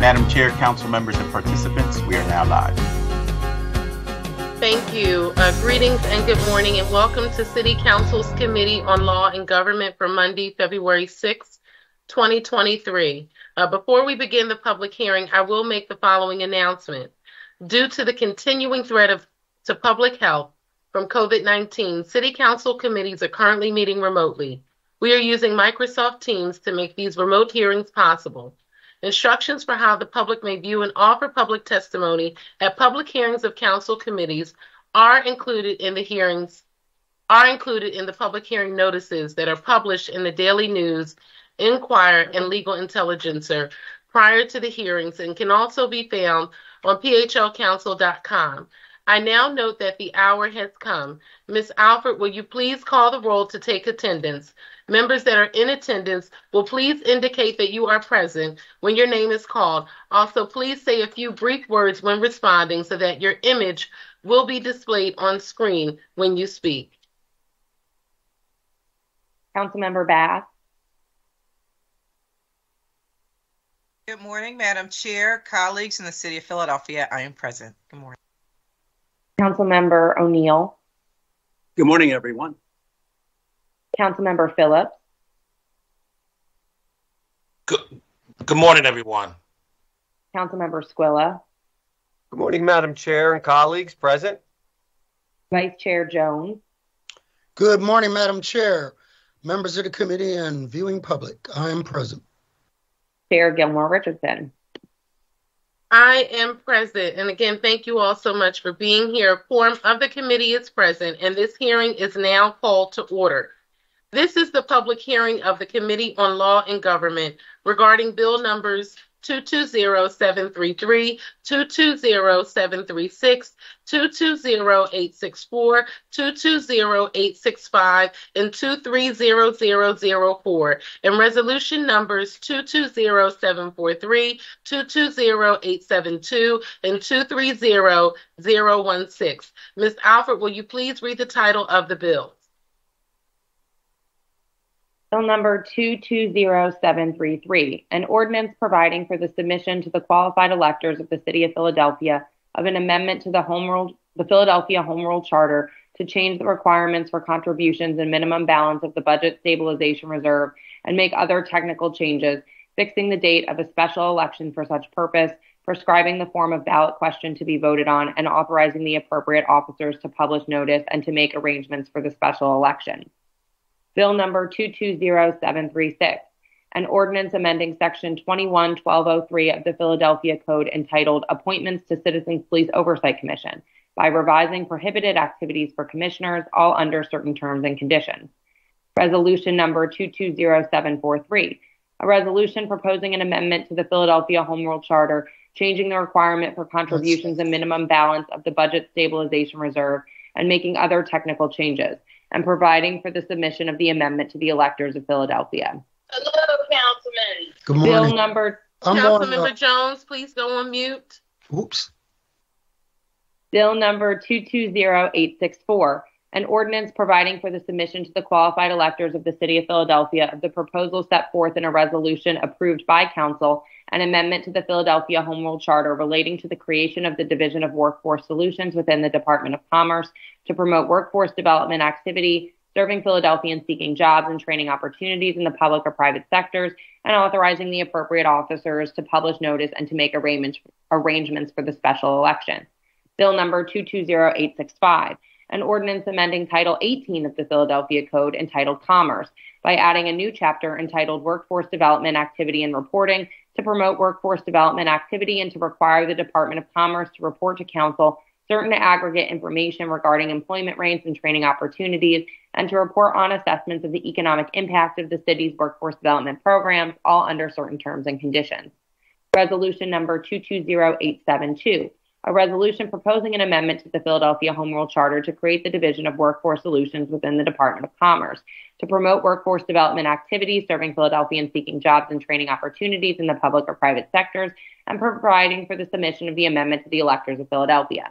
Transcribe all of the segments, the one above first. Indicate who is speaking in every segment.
Speaker 1: Madam Chair, council members, and participants, we are now live.
Speaker 2: Thank you. Greetings and good morning, and welcome to City Council's Committee on Law and Government for Monday, February 6, 2023. Before we begin the public hearing, I will make the following announcement. Due to the continuing threat to public health from COVID-19, City Council committees are currently meeting remotely. We are using Microsoft Teams to make these remote hearings possible. Instructions for how the public may view and offer public testimony at public hearings of council committees are included in the public hearing notices that are published in the Daily News, Inquirer, and Legal Intelligencer prior to the hearings and can also be found on phlcouncil.com. I now note that the hour has come. Ms. Alford, will you please call the roll to take attendance? Members that are in attendance will please indicate that you are present when your name is called. Also, please say a few brief words when responding so that your image will be displayed on screen when you speak.
Speaker 3: Councilmember Bass.
Speaker 4: Good morning, Madam Chair, colleagues in the City of Philadelphia. I am present. Good morning.
Speaker 3: Councilmember O'Neill.
Speaker 5: Good morning, everyone.
Speaker 3: Councilmember Phillips.
Speaker 6: Good morning, everyone.
Speaker 3: Councilmember Squilla.
Speaker 7: Good morning, Madam Chair and colleagues present.
Speaker 3: Vice Chair Jones.
Speaker 8: Good morning, Madam Chair, members of the committee and viewing public. I am present.
Speaker 3: Chair Gilmore Richardson.
Speaker 2: I am present. And again, thank you all so much for being here. A quorum of the committee is present, and this hearing is now called to order. This is the public hearing of the Committee on Law and Government regarding bill numbers 220733, 220736, 220864, 220865, and 230004, and resolution numbers 220743, 220872, and 230016. Ms. Alford, will you please read the title of the bill?
Speaker 3: Bill number 220733, an ordinance providing for the submission to the qualified electors of the City of Philadelphia of an amendment to the Philadelphia Home Rule Charter to change the requirements for contributions and minimum balance of the Budget Stabilization Reserve and make other technical changes, fixing the date of a special election for such purpose, prescribing the form of ballot question to be voted on, and authorizing the appropriate officers to publish notice and to make arrangements for the special election. Bill number 220736, an ordinance amending section 21-1203 of the Philadelphia Code entitled Appointments to Citizens Police Oversight Commission by revising prohibited activities for commissioners, all under certain terms and conditions. Resolution number 220743, a resolution proposing an amendment to the Philadelphia Home Rule Charter, changing the requirement for contributions and minimum balance of the Budget Stabilization Reserve and making other technical changes, and providing for the submission of the amendment to the electors of Philadelphia.
Speaker 2: Hello, Councilman.
Speaker 8: Good morning.
Speaker 3: Bill number...
Speaker 2: Councilmember Jones, please go on mute.
Speaker 8: Oops.
Speaker 3: Bill number 220864, an ordinance providing for the submission to the qualified electors of the City of Philadelphia of the proposal set forth in a resolution approved by Council, an amendment to the Philadelphia Home Rule Charter relating to the creation of the Division of Workforce Solutions within the Department of Commerce to promote workforce development activity, serving Philadelphians seeking jobs and training opportunities in the public or private sectors, and authorizing the appropriate officers to publish notice and to make arrangements for the special election. Bill number 220865, an ordinance amending Title 18 of the Philadelphia Code entitled Commerce by adding a new chapter entitled Workforce Development Activity and Reporting to promote workforce development activity and to require the Department of Commerce to report to Council certain aggregate information regarding employment rates and training opportunities, and to report on assessments of the economic impact of the city's workforce development programs, all under certain terms and conditions. Resolution number 220872, a resolution proposing an amendment to the Philadelphia Home Rule Charter to create the Division of Workforce Solutions within the Department of Commerce, to promote workforce development activities serving Philadelphians seeking jobs and training opportunities in the public or private sectors, and providing for the submission of the amendment to the electors of Philadelphia.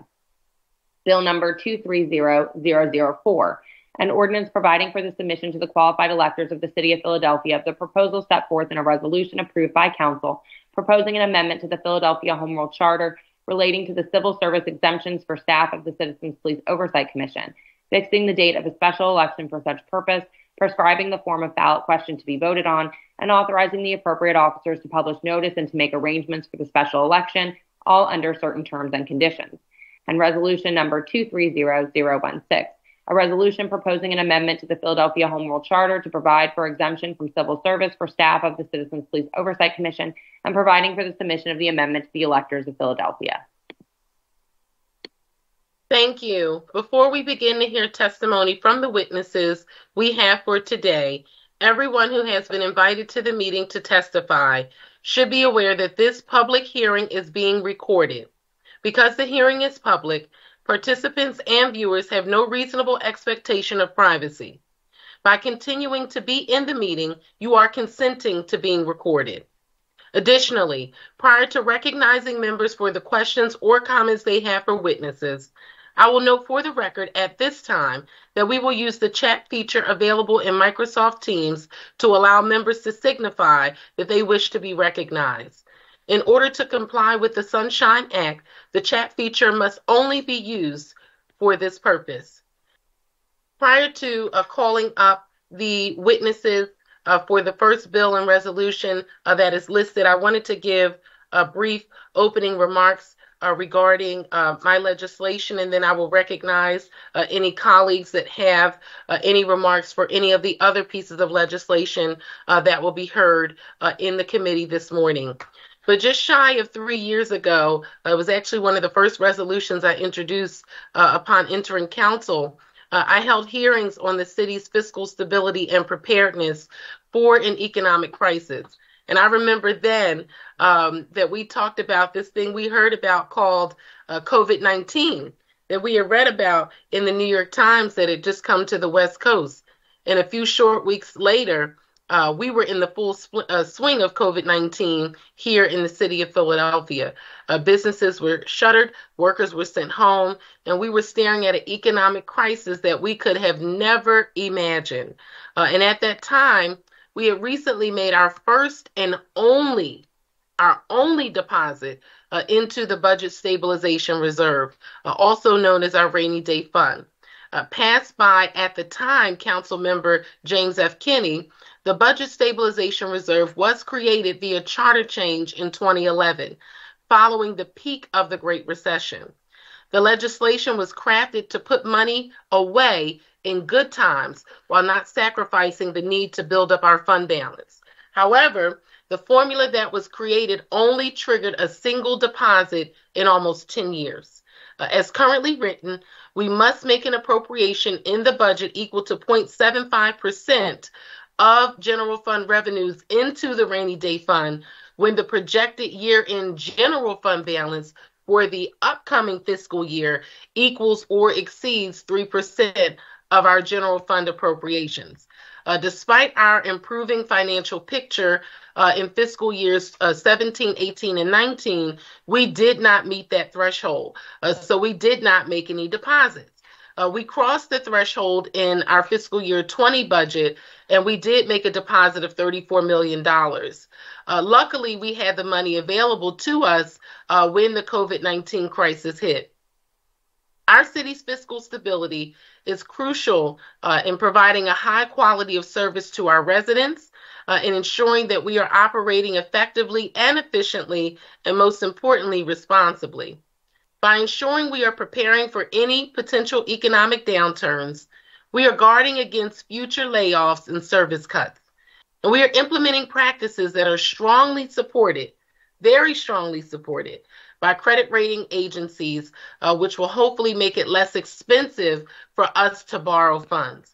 Speaker 3: Bill number 230004, an ordinance providing for the submission to the qualified electors of the City of Philadelphia of the proposal set forth in a resolution approved by Council, proposing an amendment to the Philadelphia Home Rule Charter relating to the civil service exemptions for staff of the Citizens Police Oversight Commission, fixing the date of a special election for such purpose, prescribing the form of ballot question to be voted on, and authorizing the appropriate officers to publish notice and to make arrangements for the special election, all under certain terms and conditions. And resolution number 230016, a resolution proposing an amendment to the Philadelphia Home Rule Charter to provide for exemption from civil service for staff of the Citizens Police Oversight Commission and providing for the submission of the amendment to the electors of Philadelphia.
Speaker 2: Thank you. Before we begin to hear testimony from the witnesses we have for today, everyone who has been invited to the meeting to testify should be aware that this public hearing is being recorded. Because the hearing is public, participants and viewers have no reasonable expectation of privacy. By continuing to be in the meeting, you are consenting to being recorded. Additionally, prior to recognizing members for the questions or comments they have for witnesses, I will note for the record at this time that we will use the chat feature available in Microsoft Teams to allow members to signify that they wish to be recognized. In order to comply with the Sunshine Act, the chat feature must only be used for this purpose. Prior to calling up the witnesses for the first bill and resolution that is listed, I wanted to give a brief opening remarks regarding my legislation, and then I will recognize any colleagues that have any remarks for any of the other pieces of legislation that will be heard in the committee this morning. But just shy of 3 years ago, it was actually one of the first resolutions I introduced upon entering council. I held hearings on the city's fiscal stability and preparedness for an economic crisis. And I remember then that we talked about this thing we heard about called COVID-19, that we had read about in the New York Times that had just come to the West Coast. And a few short weeks later, we were in the full swing of COVID-19 here in the city of Philadelphia. Businesses were shuttered, workers were sent home, and we were staring at an economic crisis that we could have never imagined. And at that time, we had recently made our first and only deposit into the Budget Stabilization Reserve, also known as our rainy day fund. Passed by, at the time, Council Member James F. Kinney, the Budget Stabilization Reserve was created via charter change in 2011, following the peak of the Great Recession. The legislation was crafted to put money away in good times while not sacrificing the need to build up our fund balance. However, the formula that was created only triggered a single deposit in almost 10 years. As currently written, we must make an appropriation in the budget equal to 0.75% of general fund revenues into the rainy day fund when the projected year-end general fund balance for the upcoming fiscal year equals or exceeds 3% of our general fund appropriations. Despite our improving financial picture in fiscal years 17, 18, and 19, we did not meet that threshold. So we did not make any deposits. We crossed the threshold in our fiscal year 20 budget, and we did make a deposit of $34 million. Luckily, we had the money available to us when the COVID-19 crisis hit. Our city's fiscal stability is crucial in providing a high quality of service to our residents and ensuring that we are operating effectively and efficiently, and most importantly, responsibly. By ensuring we are preparing for any potential economic downturns, we are guarding against future layoffs and service cuts. And we are implementing practices that are strongly supported, very strongly supported, by credit rating agencies, which will hopefully make it less expensive for us to borrow funds.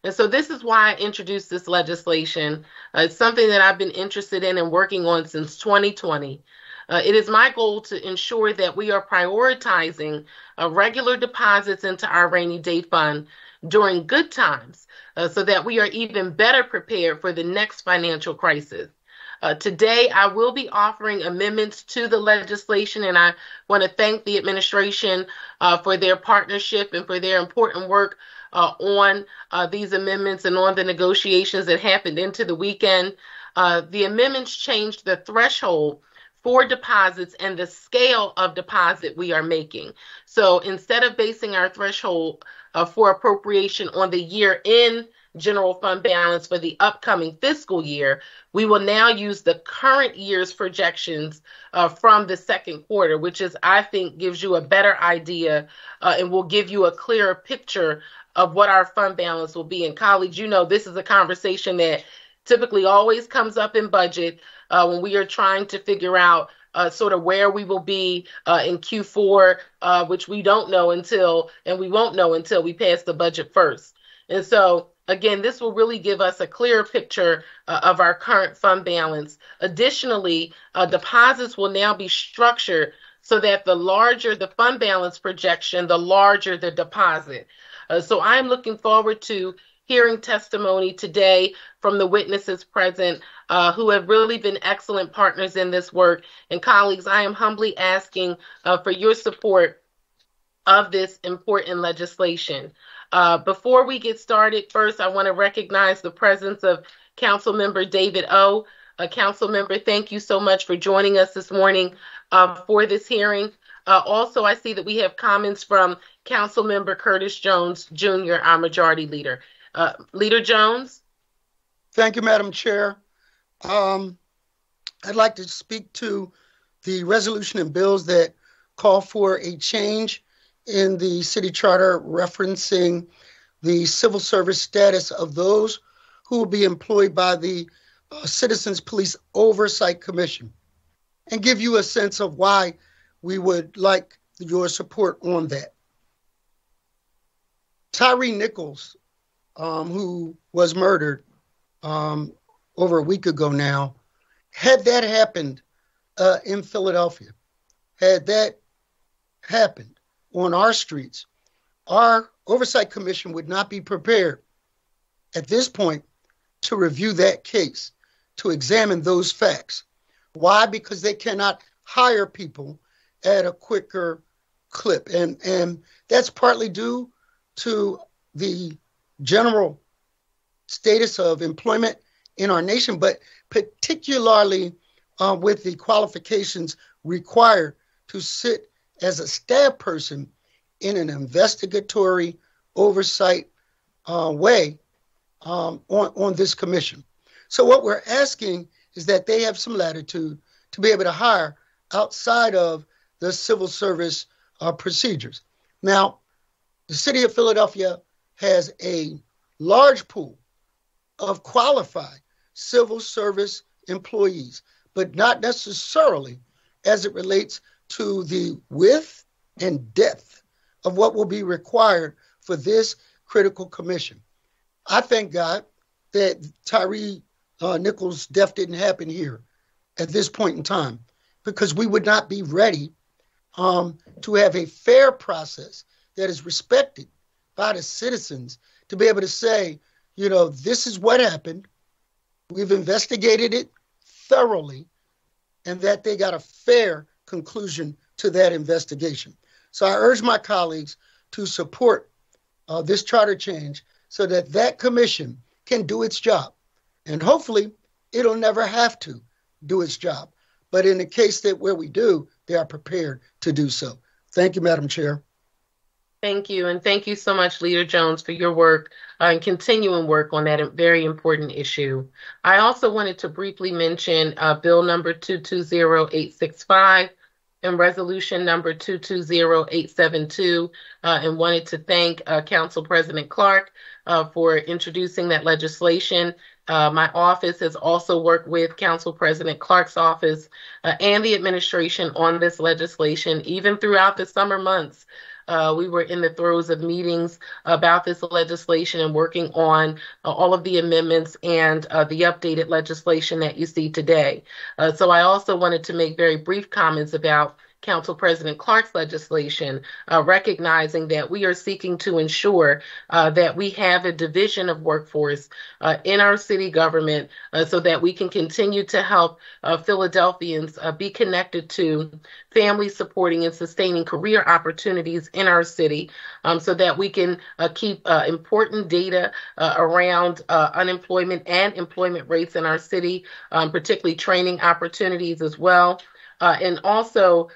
Speaker 2: And so this is why I introduced this legislation. It's something that I've been interested in and working on since 2020. It is my goal to ensure that we are prioritizing regular deposits into our rainy day fund during good times so that we are even better prepared for the next financial crisis. Today, I will be offering amendments to the legislation, and I want to thank the administration for their partnership and for their important work on these amendments and on the negotiations that happened into the weekend. The amendments changed the threshold for deposits and the scale of deposit we are making. So instead of basing our threshold for appropriation on the year-end general fund balance for the upcoming fiscal year, we will now use the current year's projections from the second quarter, which is, I think, gives you a better idea and will give you a clearer picture of what our fund balance will be. And colleagues, you know, this is a conversation that typically always comes up in budget when we are trying to figure out sort of where we will be in Q4, which we don't know until, and we won't know until we pass the budget first. And so, again, this will really give us a clearer picture of our current fund balance. Additionally, deposits will now be structured so that the larger the fund balance projection, the larger the deposit. So I'm looking forward to hearing testimony today from the witnesses present who have really been excellent partners in this work. And colleagues, I am humbly asking for your support of this important legislation. Before we get started, first, I want to recognize the presence of Councilmember David O. Councilmember, thank you so much for joining us this morning for this hearing. Also, I see that we have comments from Councilmember Curtis Jones, Jr., our Majority Leader. Leader Jones?
Speaker 8: Thank you, Madam Chair. I'd like to speak to the resolution and bills that call for a change in the city charter referencing the civil service status of those who will be employed by the Citizens Police Oversight Commission, and give you a sense of why we would like your support on that. Tyree Nichols, who was murdered over a week ago now, had that happened in Philadelphia, had that happened on our streets, our Oversight Commission would not be prepared at this point to review that case, to examine those facts. Why? Because they cannot hire people at a quicker clip. And that's partly due to the general status of employment in our nation, but particularly with the qualifications required to sit as a staff person in an investigatory oversight way on this commission. So what we're asking is that they have some latitude to be able to hire outside of the civil service procedures. Now, the city of Philadelphia has a large pool of qualified civil service employees, but not necessarily as it relates to the width and depth of what will be required for this critical commission. I thank God that Tyree Nichols' death didn't happen here at this point in time, because we would not be ready to have a fair process that is respected by the citizens to be able to say, you know, this is what happened. We've investigated it thoroughly, and that they got a fair conclusion to that investigation. So I urge my colleagues to support this charter change so that that commission can do its job. And hopefully it'll never have to do its job. But in the case that where we do, they are prepared to do so. Thank you, Madam Chair.
Speaker 2: Thank you. And thank you so much, Leader Jones, for your work and continuing work on that very important issue. I also wanted to briefly mention Bill number 220865 and resolution number 220872, and wanted to thank Council President Clark for introducing that legislation. My office has also worked with Council President Clark's office and the administration on this legislation, even throughout the summer months. We were in the throes of meetings about this legislation and working on all of the amendments and the updated legislation that you see today. So I also wanted to make very brief comments about Council President Clark's legislation, recognizing that we are seeking to ensure that we have a division of workforce in our city government so that we can continue to help Philadelphians be connected to family supporting and sustaining career opportunities in our city, so that we can keep important data around unemployment and employment rates in our city, particularly training opportunities as well. and also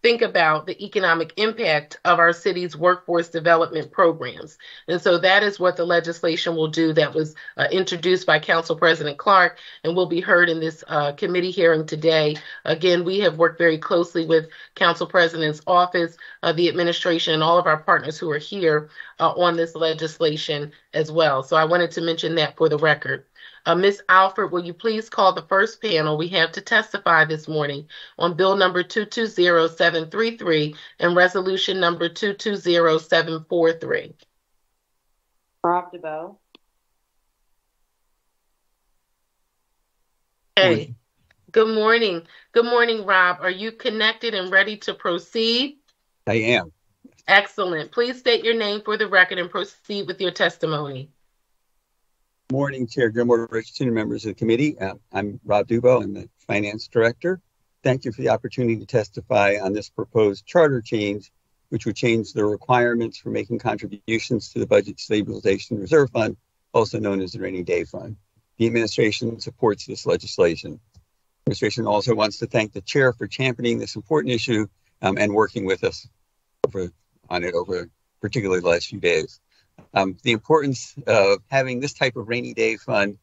Speaker 2: think about the economic impact of our city's workforce development programs. And so that is what the legislation will do that was introduced by Council President Clark and will be heard in this committee hearing today. Again, we have worked very closely with Council President's office, the administration, and all of our partners who are here on this legislation as well. So I wanted to mention that for the record. Ms. Alford, will you please call the first panel we have to testify this morning on Bill number 220733 and Resolution number 220743?
Speaker 3: Rob DeBoe.
Speaker 2: Hey, good morning. Good morning, Rob. Are you connected and ready to proceed?
Speaker 5: I am.
Speaker 2: Excellent. Please state your name for the record and proceed with your testimony.
Speaker 5: Morning, Chair Gilmore, Richardson, and members of the committee. I'm Rob Dubo. I'm the Finance Director. Thank you for the opportunity to testify on this proposed charter change, which would change the requirements for making contributions to the Budget Stabilization Reserve Fund, also known as the Rainy Day Fund. The administration supports this legislation. The administration also wants to thank the Chair for championing this important issue and working with us on it over particularly the last few days. The importance of having this type of rainy day fund,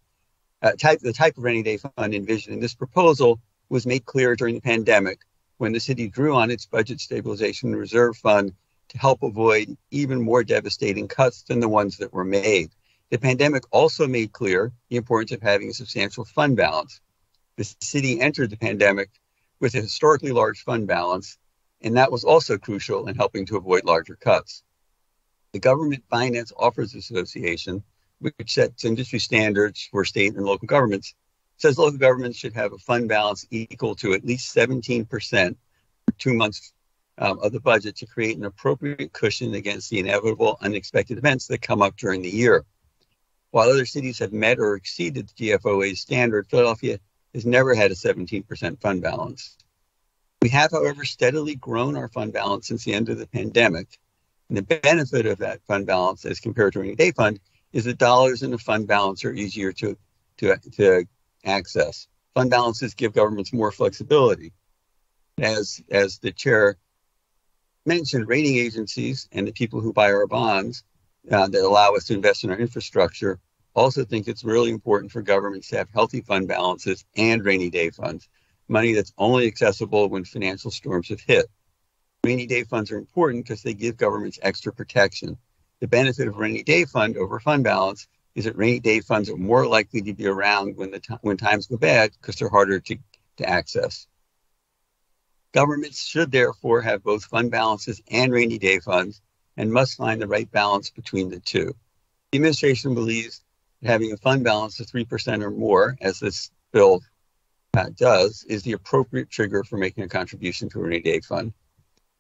Speaker 5: the type of rainy day fund envisioned in this proposal was made clear during the pandemic when the city drew on its Budget Stabilization Reserve Fund to help avoid even more devastating cuts than the ones that were made. The pandemic also made clear the importance of having a substantial fund balance. The city entered the pandemic with a historically large fund balance, and that was also crucial in helping to avoid larger cuts. The Government Finance Offers Association, which sets industry standards for state and local governments, says local governments should have a fund balance equal to at least 17% for 2 months of the budget to create an appropriate cushion against the inevitable unexpected events that come up during the year. While other cities have met or exceeded the GFOA's standard, Philadelphia has never had a 17% fund balance. We have, however, steadily grown our fund balance since the end of the pandemic. And the benefit of that fund balance as compared to a rainy day fund is that dollars in the fund balance are easier to access. Fund balances give governments more flexibility. As the chair mentioned, rating agencies and the people who buy our bonds that allow us to invest in our infrastructure also think it's really important for governments to have healthy fund balances and rainy day funds, money that's only accessible when financial storms have hit. Rainy day funds are important because they give governments extra protection. The benefit of rainy day fund over fund balance is that rainy day funds are more likely to be around when times go bad because they're harder to access. Governments should therefore have both fund balances and rainy day funds and must find the right balance between the two. The administration believes that having a fund balance of 3% or more, as this bill does, is the appropriate trigger for making a contribution to a rainy day fund.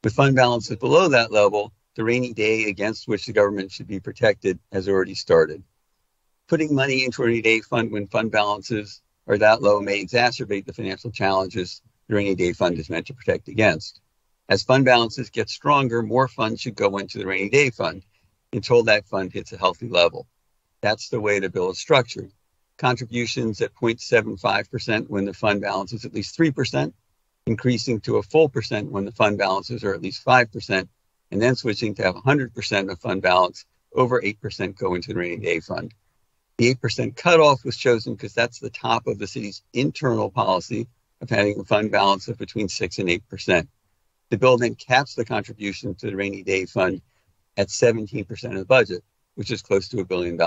Speaker 5: With fund balances below that level, the rainy day against which the government should be protected has already started. Putting money into a rainy day fund when fund balances are that low may exacerbate the financial challenges the rainy day fund is meant to protect against. As fund balances get stronger, more funds should go into the rainy day fund until that fund hits a healthy level. That's the way the bill is structured. Contributions at 0.75% when the fund balance is at least 3%, increasing to a full percent when the fund balances are at least 5%, and then switching to have 100% of fund balance over 8% go into the rainy day fund. The 8% cutoff was chosen because that's the top of the city's internal policy of having a fund balance of between 6 and 8%. The bill then caps the contribution to the rainy day fund at 17% of the budget, which is close to $1 billion.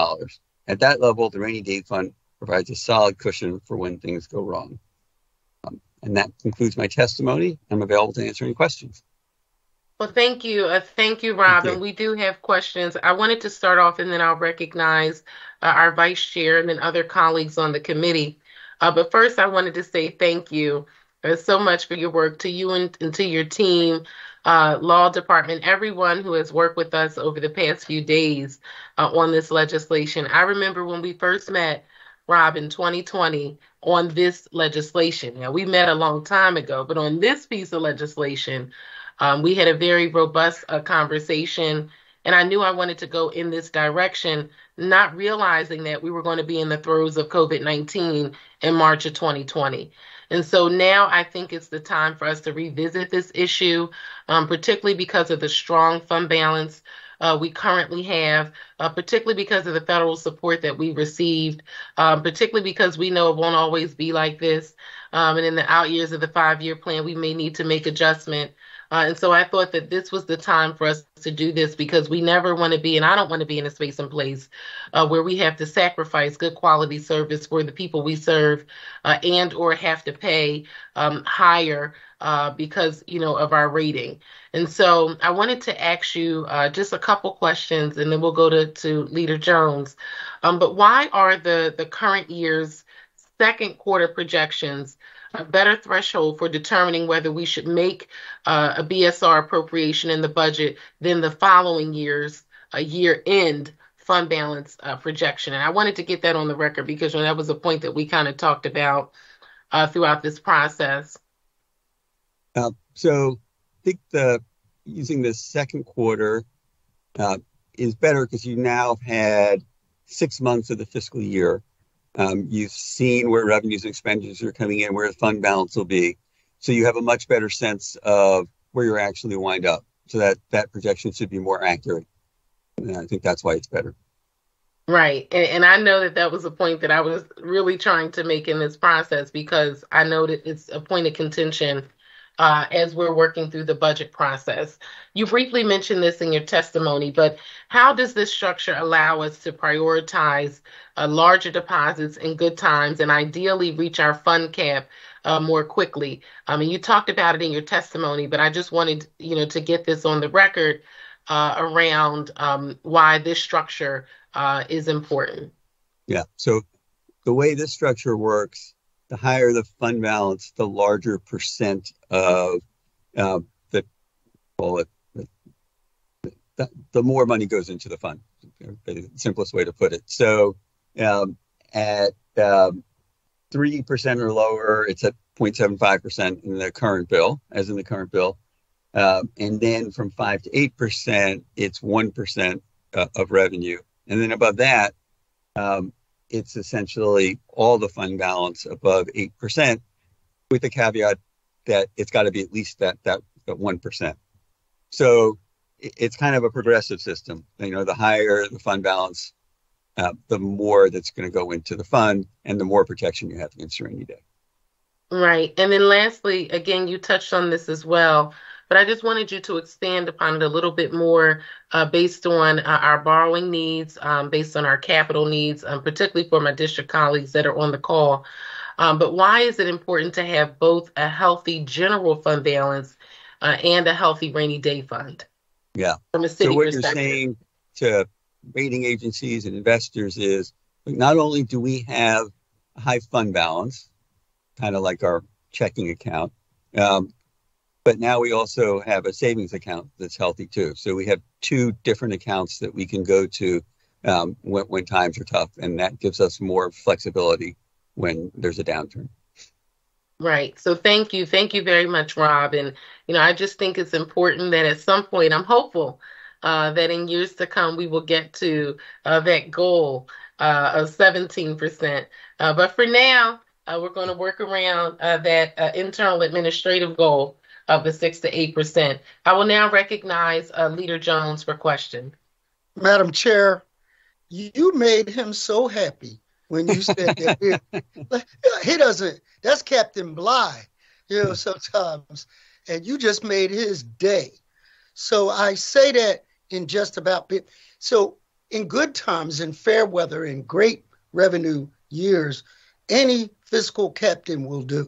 Speaker 5: At that level, the rainy day fund provides a solid cushion for when things go wrong. And that concludes my testimony. I'm available to answer any questions.
Speaker 2: Well, thank you. Thank you, Rob. And we do have questions. I wanted to start off and then I'll recognize our vice chair and then other colleagues on the committee. But first, I wanted to say thank you so much for your work, to you and to your team, law department, everyone who has worked with us over the past few days on this legislation. I remember when we first met, Rob, in 2020 on this legislation. Now, we met a long time ago, but on this piece of legislation, we had a very robust conversation, and I knew I wanted to go in this direction, not realizing that we were going to be in the throes of COVID-19 in March of 2020. And so now I think it's the time for us to revisit this issue, particularly because of the strong fund balance we currently have, particularly because of the federal support that we received, particularly because we know it won't always be like this. And in the out years of the 5-year plan, we may need to make adjustment. And so I thought that this was the time for us to do this, because we never want to be, and I don't want to be in a space and place where we have to sacrifice good quality service for the people we serve and or have to pay higher because, of our rating. And so I wanted to ask you just a couple questions, and then we'll go to Leader Jones. But why are the current year's second quarter projections a better threshold for determining whether we should make a BSR appropriation in the budget than the following year's year-end fund balance projection? And I wanted to get that on the record because that was a point that we kind of talked about throughout this process.
Speaker 5: So I think using the second quarter is better because you now had 6 months of the fiscal year. You've seen where revenues and expenditures are coming in, where the fund balance will be. So you have a much better sense of where you're actually wind up. So that projection should be more accurate. And I think that's why it's better.
Speaker 2: Right. And I know that was a point that I was really trying to make in this process, because I know that it's a point of contention as we're working through the budget process. You briefly mentioned this in your testimony, but how does this structure allow us to prioritize larger deposits in good times and ideally reach our fund cap more quickly? I mean, you talked about it in your testimony, but I just wanted, to get this on the record around why this structure is important. Yeah.
Speaker 5: So the way this structure works, the higher the fund balance, the larger percent of the more money goes into the fund. The simplest way to put it. So at 3% or lower, it's at 0.75% in the current bill, and then from 5 to 8%, it's 1% of revenue, and then above that, it's essentially all the fund balance above 8%, with the caveat that it's got to be at least that 1%. So it's kind of a progressive system. The higher the fund balance, the more that's going to go into the fund, and the more protection you have against a rainy day.
Speaker 2: Right. And then lastly, again, you touched on this as well, but I just wanted you to expand upon it a little bit more based on our borrowing needs, based on our capital needs, particularly for my district colleagues that are on the call. But why is it important to have both a healthy general fund balance and a healthy rainy day fund?
Speaker 5: Yeah.
Speaker 2: From a city
Speaker 5: so what
Speaker 2: perspective.
Speaker 5: You're saying to rating agencies and investors is, not only do we have a high fund balance, kind of like our checking account, but now we also have a savings account that's healthy too. So we have two different accounts that we can go to when times are tough, and that gives us more flexibility when there's a downturn.
Speaker 2: Right. So thank you very much, Rob. And I just think it's important that at some point, I'm hopeful that in years to come we will get to that goal of 17%. But for now, we're going to work around that internal administrative goal of the 6 to 8%. I will now recognize Leader Jones for question.
Speaker 8: Madam Chair, you made him so happy when you said that. He doesn't, that's Captain Bligh, sometimes. And you just made his day. So I say that in just about, so in good times, in fair weather, in great revenue years, any fiscal captain will do.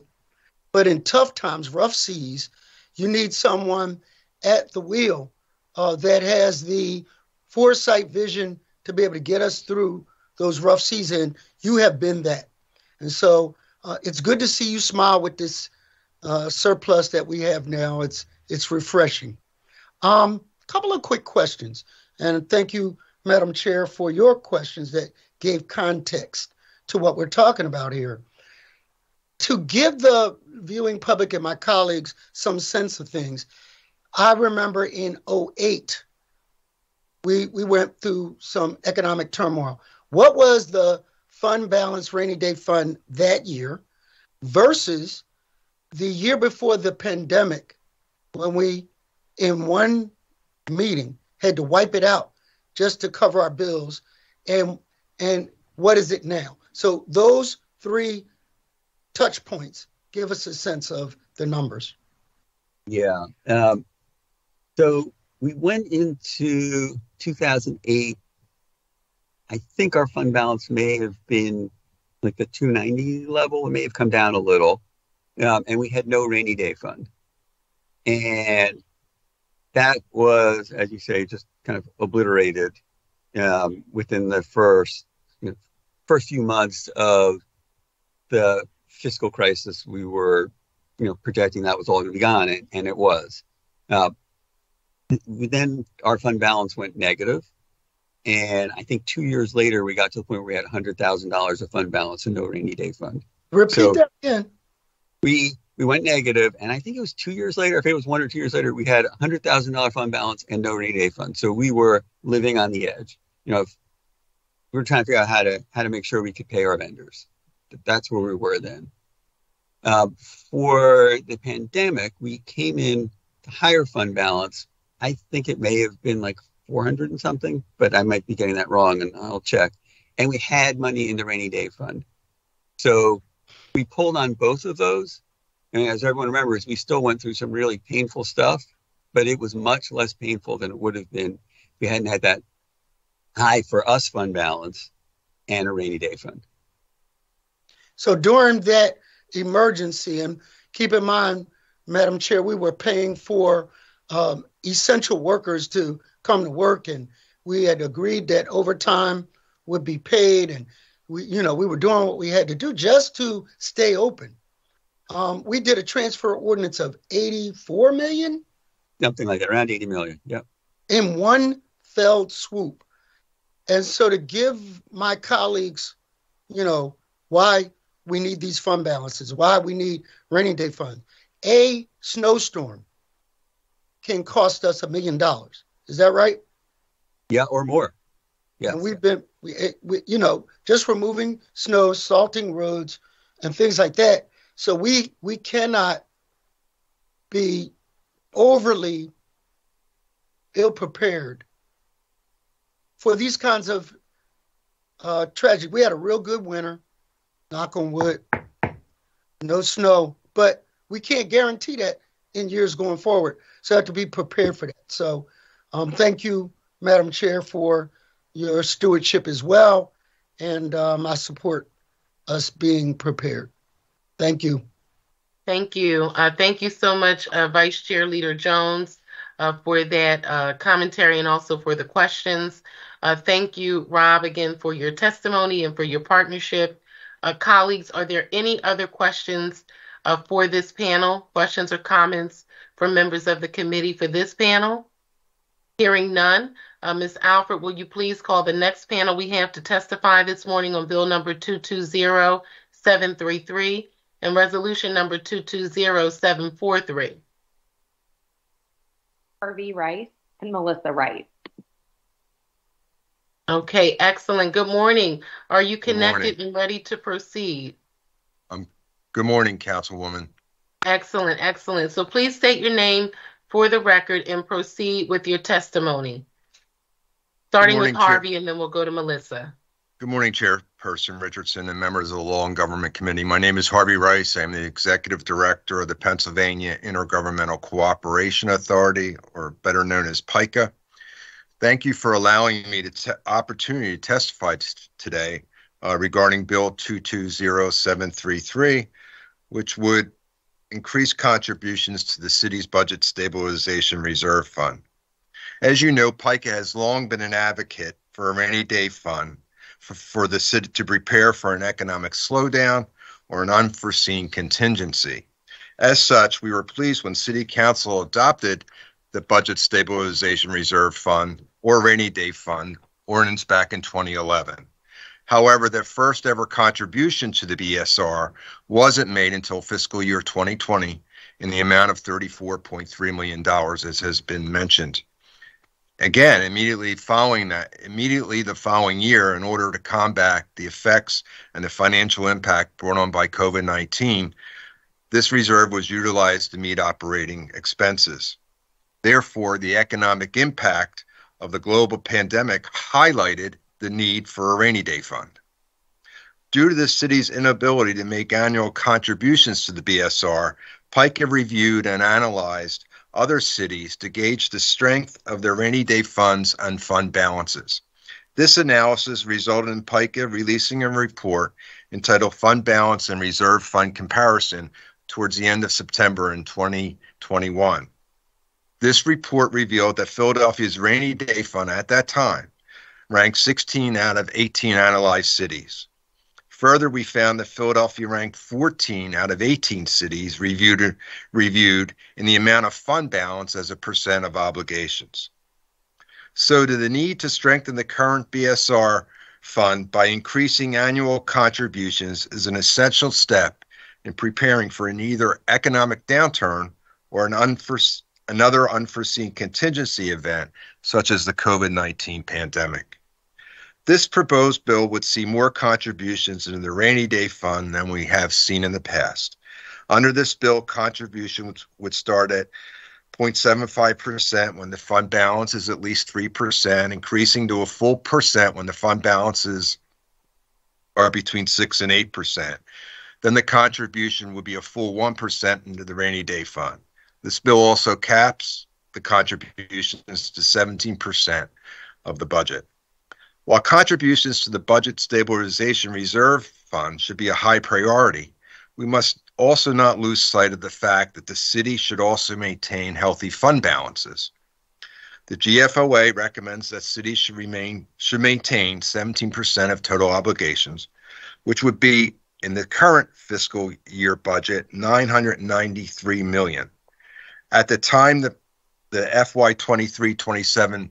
Speaker 8: But in tough times, rough seas, you need someone at the wheel that has the foresight vision to be able to get us through those rough seas. And you have been that. And so it's good to see you smile with this surplus that we have now. It's refreshing. Couple of quick questions. And thank you, Madam Chair, for your questions that gave context to what we're talking about here. To give the viewing public and my colleagues some sense of things, I remember in 2008, we went through some economic turmoil. What was the fund balance rainy day fund that year versus the year before the pandemic, when we, in one meeting, had to wipe it out just to cover our bills. And what is it now? So those three touch points give us a sense of the numbers.
Speaker 5: Yeah. So we went into 2008. I think our fund balance may have been like the 290 level. It may have come down a little. And we had no rainy day fund. And that was, as you say, just kind of obliterated within the first few months of the fiscal crisis. We were, projecting that was all going to be gone, and it was. Then our fund balance went negative, and I think 2 years later we got to the point where we had $100,000 of fund balance and no rainy day fund.
Speaker 8: Repeat that again.
Speaker 5: We went negative, and I think it was 2 years later, if it was 1 or 2 years later, we had $100,000 fund balance and no rainy day fund. So we were living on the edge. We were trying to figure out how to make sure we could pay our vendors. That's where we were then. For the pandemic, we came in to higher fund balance. I think it may have been like 400 and something, but I might be getting that wrong, and I'll check. And we had money in the rainy day fund. So we pulled on both of those. And as everyone remembers, we still went through some really painful stuff, but it was much less painful than it would have been if we hadn't had that high for us fund balance and a rainy day fund.
Speaker 8: So during that emergency, and keep in mind, Madam Chair, we were paying for essential workers to come to work, and we had agreed that overtime would be paid, and we were doing what we had to do just to stay open. We did a transfer ordinance of 84 million.
Speaker 5: Something like that, around 80 million, yep.
Speaker 8: In one fell swoop. And so to give my colleagues, why we need these fund balances, why we need rainy day fund. A snowstorm can cost us $1 million. Is that right?
Speaker 5: Yeah, or more. Yeah.
Speaker 8: And we've been, just removing snow, salting roads, and things like that. So we cannot be overly ill-prepared for these kinds of tragedy. We had a real good winter, knock on wood, no snow, but we can't guarantee that in years going forward. So I have to be prepared for that. So thank you, Madam Chair, for your stewardship as well. And I support us being prepared. Thank you.
Speaker 2: Thank you. Thank you so much, Vice Chair Leader Jones, for that commentary and also for the questions. Thank you, Rob, again, for your testimony and for your partnership. Colleagues, are there any other questions for this panel? Questions or comments from members of the committee for this panel? Hearing none, Ms. Alford, will you please call the next panel we have to testify this morning on Bill number 220733 and Resolution number 220743?
Speaker 3: Harvey Rice and Melissa Wright.
Speaker 2: Okay, excellent. Good morning. Are you connected and ready to proceed?
Speaker 9: Good morning, Councilwoman.
Speaker 2: Excellent, excellent. So please state your name for the record and proceed with your testimony. Starting with Harvey, and then we'll go to Melissa.
Speaker 9: Good morning, Chairperson Richardson and members of the Law and Government Committee. My name is Harvey Rice. I am the Executive Director of the Pennsylvania Intergovernmental Cooperation Authority, or better known as PICA. Thank you for allowing me the opportunity to testify today regarding Bill 220733, which would increase contributions to the city's Budget Stabilization Reserve Fund. As you know, PICA has long been an advocate for a rainy day fund for the city to prepare for an economic slowdown or an unforeseen contingency. As such, we were pleased when City Council adopted the Budget Stabilization Reserve Fund or Rainy Day Fund ordinance back in 2011. However, the first ever contribution to the BSR wasn't made until fiscal year 2020 in the amount of $34.3 million, as has been mentioned. Again, immediately the following year, in order to combat the effects and the financial impact brought on by COVID-19, this reserve was utilized to meet operating expenses. Therefore, the economic impact of the global pandemic highlighted the need for a rainy day fund. Due to the city's inability to make annual contributions to the BSR, Pike have reviewed and analyzed other cities to gauge the strength of their rainy day funds and fund balances. This analysis resulted in Pike releasing a report entitled Fund Balance and Reserve Fund Comparison towards the end of September in 2021. This report revealed that Philadelphia's rainy day fund at that time ranked 16 out of 18 analyzed cities. Further, we found that Philadelphia ranked 14 out of 18 cities reviewed in the amount of fund balance as a percent of obligations. So to the need to strengthen the current BSR fund by increasing annual contributions is an essential step in preparing for an either economic downturn or another unforeseen contingency event, such as the COVID-19 pandemic. This proposed bill would see more contributions into the rainy day fund than we have seen in the past. Under this bill, contributions would start at 0.75% when the fund balance is at least 3%, increasing to a full percent when the fund balances are between 6 and 8%. Then the contribution would be a full 1% into the rainy day fund. This bill also caps the contributions to 17% of the budget. While contributions to the Budget Stabilization Reserve Fund should be a high priority, we must also not lose sight of the fact that the city should also maintain healthy fund balances. The GFOA recommends that cities should maintain 17% of total obligations, which would be, in the current fiscal year budget, $993 million. At the time the FY 23-27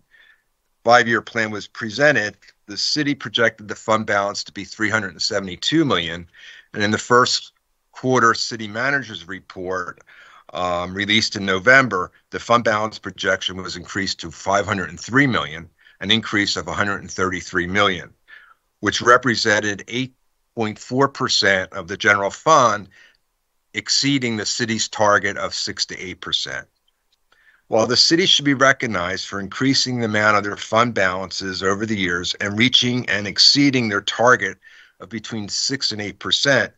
Speaker 9: 5-year plan was presented, the city projected the fund balance to be $372 million, and in the first quarter city manager's report released in November, the fund balance projection was increased to $503 million, an increase of $133 million, which represented 8.4% of the general fund, exceeding the city's target of 6 to 8%. While the city should be recognized for increasing the amount of their fund balances over the years and reaching and exceeding their target of between 6 and 8%,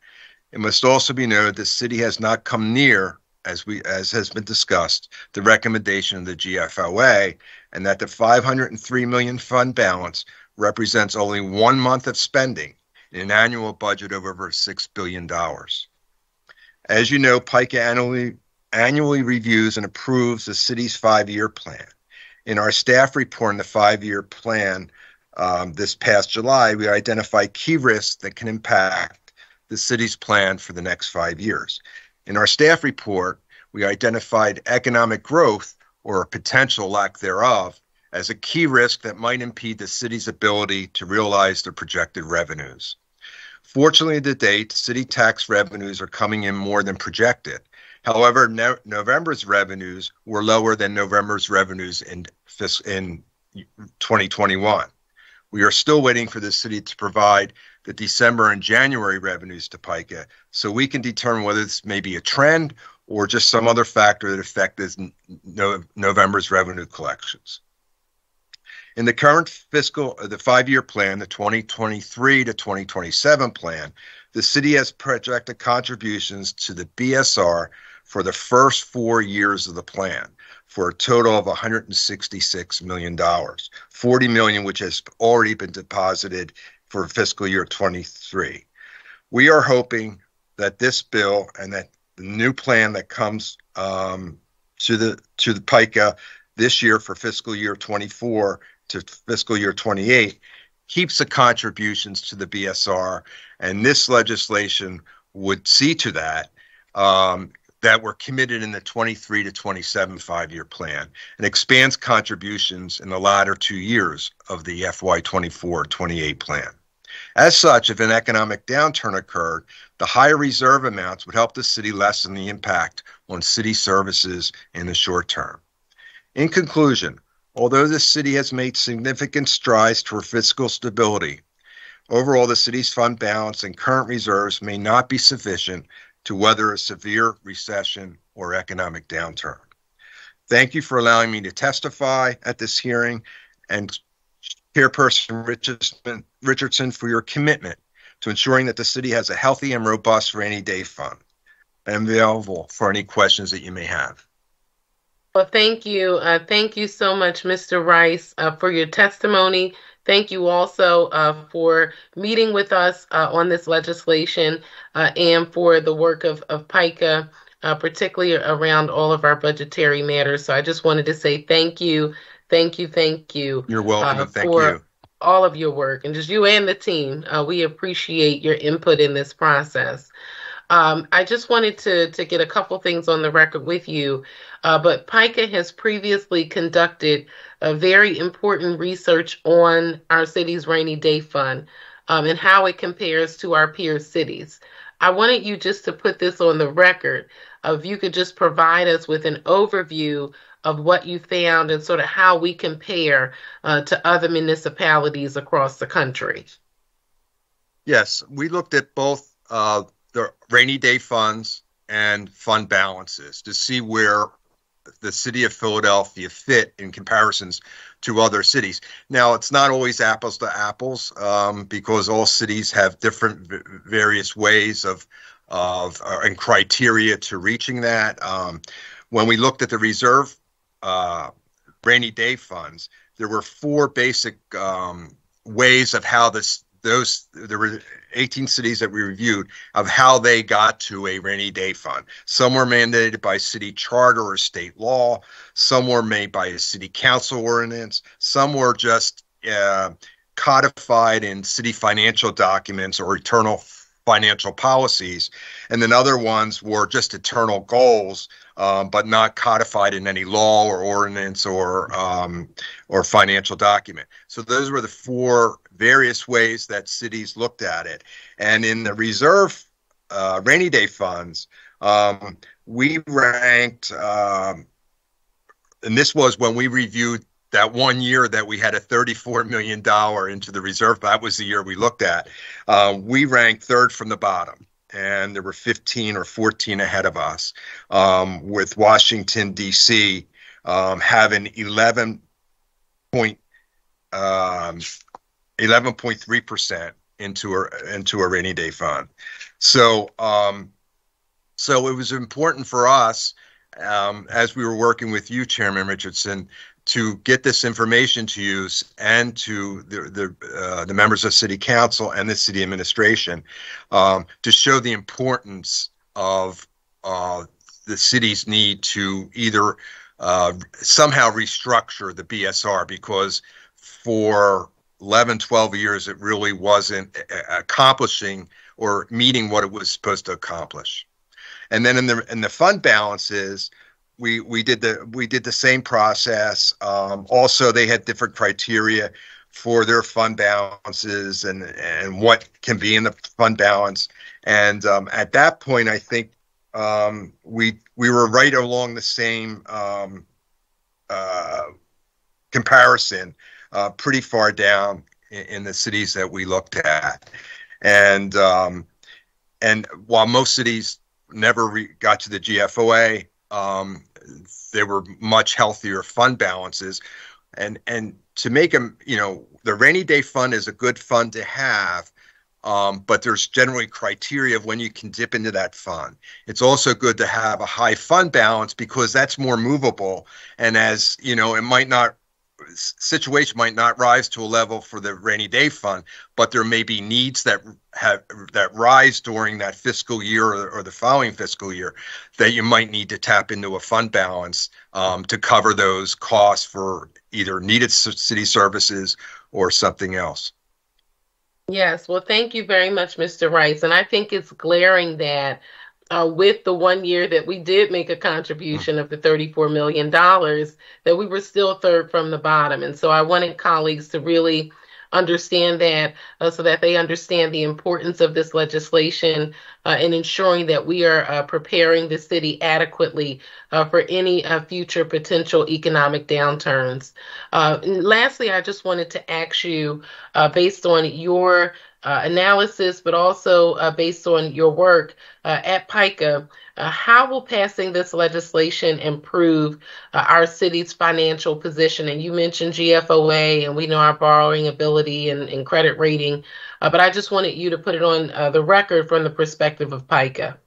Speaker 9: it must also be noted the city has not come near, as has been discussed, the recommendation of the GFOA, and that the $503 million fund balance represents only 1 month of spending in an annual budget of over $6 billion. As you know, Pike annually reviews and approves the city's 5-year plan. In our staff report on the 5-year plan this past July, we identified key risks that can impact the city's plan for the next 5 years. In our staff report, we identified economic growth, or a potential lack thereof, as a key risk that might impede the city's ability to realize their projected revenues. Fortunately, to date, city tax revenues are coming in more than projected. However, November's revenues were lower than November's revenues in 2021. We are still waiting for the city to provide the December and January revenues to PICA so we can determine whether this may be a trend or just some other factor that affected November's revenue collections. In the current the 5-year plan, the 2023 to 2027 plan, the city has projected contributions to the BSR for the first 4 years of the plan for a total of $166 million, $40 million which has already been deposited for fiscal year 23. We are hoping that this bill and that the new plan that comes to the PICA this year for fiscal year 24 to fiscal year 28 keeps the contributions to the BSR, and this legislation would see to that that were committed in the 23 to 27 5-year plan and expands contributions in the latter 2 years of the FY 24-28 plan. As such, if an economic downturn occurred, the higher reserve amounts would help the city lessen the impact on city services in the short term. In conclusion, Although the city has made significant strides toward fiscal stability, overall the city's fund balance and current reserves may not be sufficient to weather a severe recession or economic downturn. Thank you for allowing me to testify at this hearing, and Chairperson Richardson for your commitment to ensuring that the city has a healthy and robust rainy day fund. I am available for any questions that you may have.
Speaker 2: Well, thank you. Thank you so much, Mr. Rice, for your testimony. Thank you also for meeting with us on this legislation and for the work of PICA, particularly around all of our budgetary matters. So I just wanted to say thank you. Thank you. Thank you.
Speaker 9: You're welcome. And thank
Speaker 2: for
Speaker 9: you.
Speaker 2: all of your work, and just you and the team. We appreciate your input in this process. I just wanted to get a couple things on the record with you, but PICA has previously conducted a very important research on our city's rainy day fund and how it compares to our peer cities. I wanted you just to put this on the record. If you could just provide us with an overview of what you found and sort of how we compare to other municipalities across the country.
Speaker 9: Yes, we looked at both the rainy day funds and fund balances to see where the city of Philadelphia fit in comparisons to other cities. Now, it's not always apples to apples because all cities have different various ways of and criteria to reaching that. When we looked at the reserve rainy day funds, there were four basic ways of how there were 18 cities that we reviewed of how they got to a rainy day fund. Some were mandated by city charter or state law. Some were made by a city council ordinance. Some were just codified in city financial documents or internal financial policies. And then other ones were just internal goals, but not codified in any law or ordinance or financial document. So those were the four various ways that cities looked at it. And in the reserve rainy day funds, we ranked, and this was when we reviewed that 1 year that we had a $34 million into the reserve. That was the year we looked at. We ranked third from the bottom, and there were 15 or 14 ahead of us, with Washington, D.C. Having 11.3% into a rainy day fund. So it was important for us, as we were working with you, Chairman Richardson, to get this information to you and to the members of City Council and the city administration to show the importance of the city's need to either somehow restructure the BSR, because for 11, 12 years, it really wasn't accomplishing or meeting what it was supposed to accomplish. And then in the fund balances, we did the same process. Also, they had different criteria for their fund balances and what can be in the fund balance. And at that point, I think we were right along the same comparison, pretty far down in the cities that we looked at. And while most cities never got to the GFOA, there were much healthier fund balances, and to make them, the rainy day fund is a good fund to have, but there's generally criteria of when you can dip into that fund. It's also good to have a high fund balance because that's more movable, and as situation might not rise to a level for the rainy day fund, but there may be needs that rise during that fiscal year or the following fiscal year that you might need to tap into a fund balance to cover those costs for either needed city services or something else.
Speaker 2: Yes, well, thank you very much, Mr. Rice. And I think it's glaring that with the 1 year that we did make a contribution of the $34 million, that we were still third from the bottom. And so I wanted colleagues to really understand that so that they understand the importance of this legislation in ensuring that we are preparing the city adequately for any future potential economic downturns. And lastly, I just wanted to ask you, based on your analysis, but also based on your work at PICA, how will passing this legislation improve our city's financial position? And you mentioned GFOA, and we know our borrowing ability and credit rating, but I just wanted you to put it on the record from the perspective of PICA.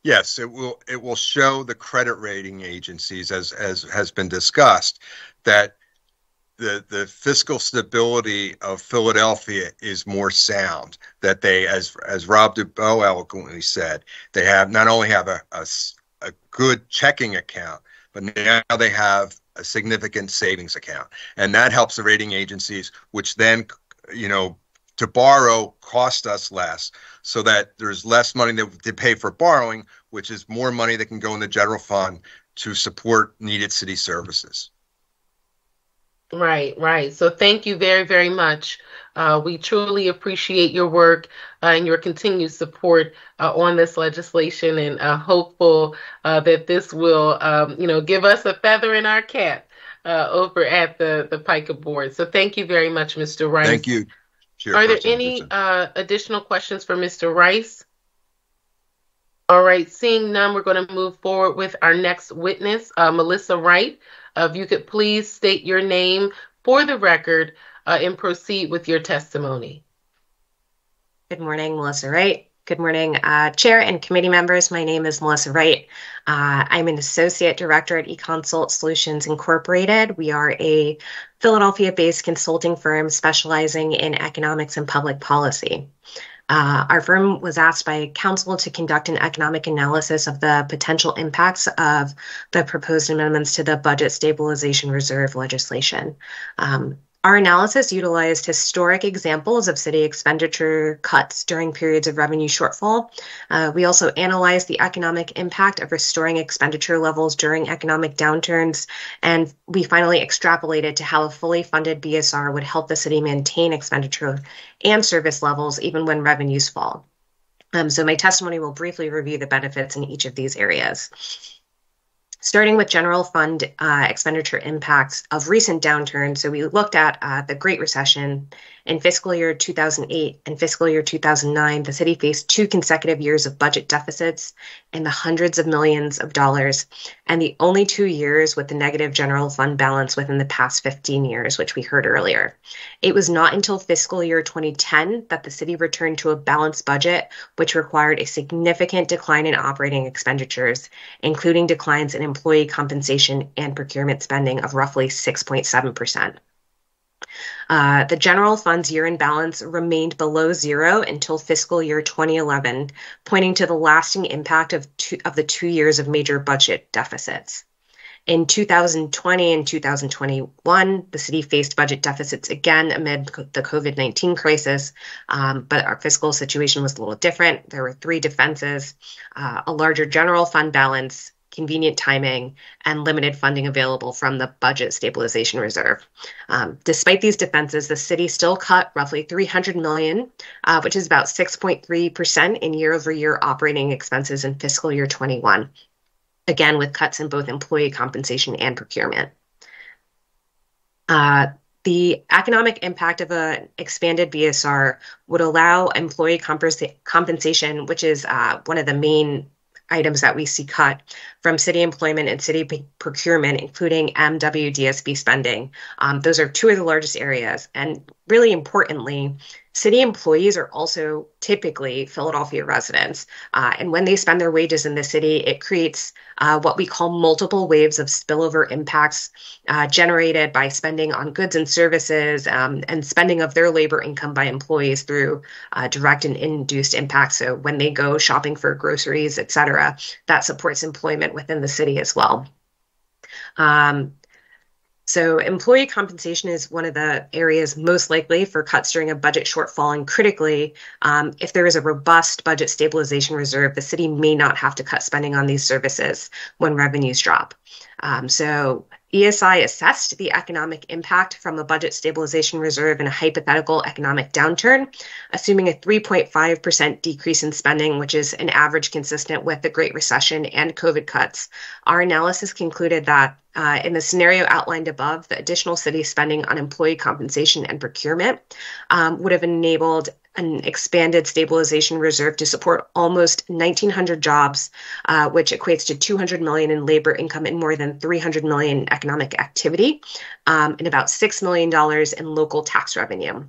Speaker 9: Yes, it will show the credit rating agencies, as has been discussed, that the fiscal stability of Philadelphia is more sound, that they, as Rob Dubois eloquently said, they not only have a good checking account, but now they have a significant savings account. And that helps the rating agencies, which then, to borrow cost us less, so that there's less money to pay for borrowing, which is more money that can go in the general fund to support needed city services.
Speaker 2: Right. So thank you very, very much. We truly appreciate your work and your continued support on this legislation, and hopeful that this will, give us a feather in our cap over at the PICA board. So thank you very much, Mr. Rice.
Speaker 9: Thank you.
Speaker 2: Are there any additional questions for Mr. Rice? All right, seeing none, we're going to move forward with our next witness, Melissa Wright. If you could please state your name for the record and proceed with your testimony.
Speaker 10: Good morning, Melissa Wright. Good morning, Chair and committee members. My name is Melissa Wright. I'm an Associate Director at eConsult Solutions Incorporated. We are a Philadelphia-based consulting firm specializing in economics and public policy. Our firm was asked by council to conduct an economic analysis of the potential impacts of the proposed amendments to the Budget Stabilization Reserve legislation. Our analysis utilized historic examples of city expenditure cuts during periods of revenue shortfall. We also analyzed the economic impact of restoring expenditure levels during economic downturns, and we finally extrapolated to how a fully funded BSR would help the city maintain expenditure and service levels even when revenues fall. So my testimony will briefly review the benefits in each of these areas. Starting with general fund expenditure impacts of recent downturns. So we looked at the Great Recession. In fiscal year 2008 and fiscal year 2009, the city faced 2 consecutive years of budget deficits in the hundreds of millions of dollars, and the only 2 years with the negative general fund balance within the past 15 years, which we heard earlier. It was not until fiscal year 2010 that the city returned to a balanced budget, which required a significant decline in operating expenditures, including declines in employee compensation and procurement spending of roughly 6.7%. The general fund's year-end balance remained below zero until fiscal year 2011, pointing to the lasting impact of the 2 years of major budget deficits. In 2020 and 2021, the city faced budget deficits again amid the COVID-19 crisis, but our fiscal situation was a little different. There were 3 defenses, a larger general fund balance, convenient timing, and limited funding available from the Budget Stabilization Reserve. Despite these defenses, the city still cut roughly $300 million, which is about 6.3% in year-over-year operating expenses in fiscal year 21, again with cuts in both employee compensation and procurement. The economic impact of an expanded BSR would allow employee compensation, which is one of the main items that we see cut from city employment and city procurement, including MWDSB spending. Those are 2 of the largest areas. And really importantly, city employees are also typically Philadelphia residents. And when they spend their wages in the city, it creates what we call multiple waves of spillover impacts generated by spending on goods and services and spending of their labor income by employees through direct and induced impacts. So when they go shopping for groceries, et cetera, that supports employment within the city as well. So employee compensation is one of the areas most likely for cuts during a budget shortfall, and critically, if there is a robust budget stabilization reserve, the city may not have to cut spending on these services when revenues drop. So ESI assessed the economic impact from a budget stabilization reserve in a hypothetical economic downturn, assuming a 3.5% decrease in spending, which is an average consistent with the Great Recession and COVID cuts. Our analysis concluded that in the scenario outlined above, the additional city spending on employee compensation and procurement would have enabled an expanded stabilization reserve to support almost 1,900 jobs, which equates to $200 million in labor income and more than $300 million in economic activity, and about $6 million in local tax revenue.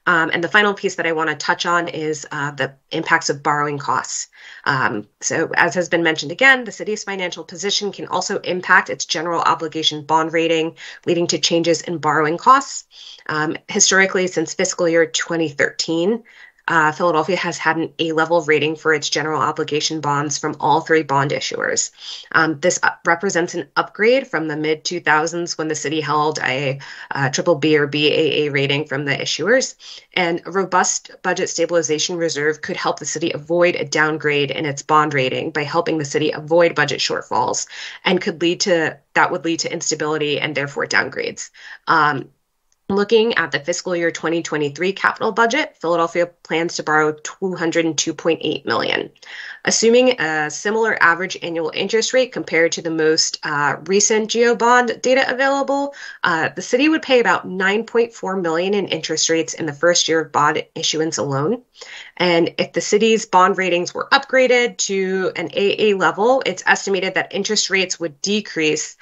Speaker 10: And the final piece that I want to touch on is the impacts of borrowing costs. So as has been mentioned again, the city's financial position can also impact its general obligation bond rating, leading to changes in borrowing costs. Historically, since fiscal year 2013, Philadelphia has had an A-level rating for its general obligation bonds from all three bond issuers. This represents an upgrade from the mid-2000s when the city held a triple B or BAA rating from the issuers. And a robust budget stabilization reserve could help the city avoid a downgrade in its bond rating by helping the city avoid budget shortfalls, and that would lead to instability and therefore downgrades. Looking at the fiscal year 2023 capital budget, Philadelphia plans to borrow $202.8 million. Assuming a similar average annual interest rate compared to the most recent GEO bond data available, the city would pay about $9.4 million in interest rates in the first year of bond issuance alone. And if the city's bond ratings were upgraded to an AA level, it's estimated that interest rates would decrease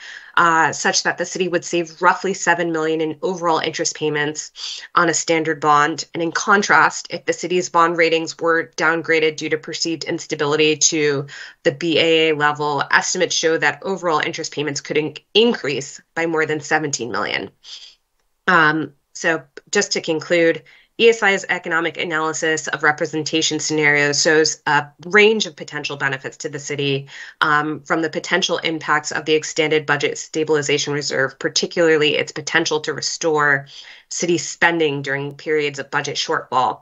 Speaker 10: such that the city would save roughly $7 million in overall interest payments on a standard bond. And in contrast, if the city's bond ratings were downgraded due to perceived instability to the BAA level, estimates show that overall interest payments could increase by more than $17 million. So just to conclude, ESI's economic analysis of representation scenarios shows a range of potential benefits to the city, from the potential impacts of the extended budget stabilization reserve, particularly its potential to restore city spending during periods of budget shortfall,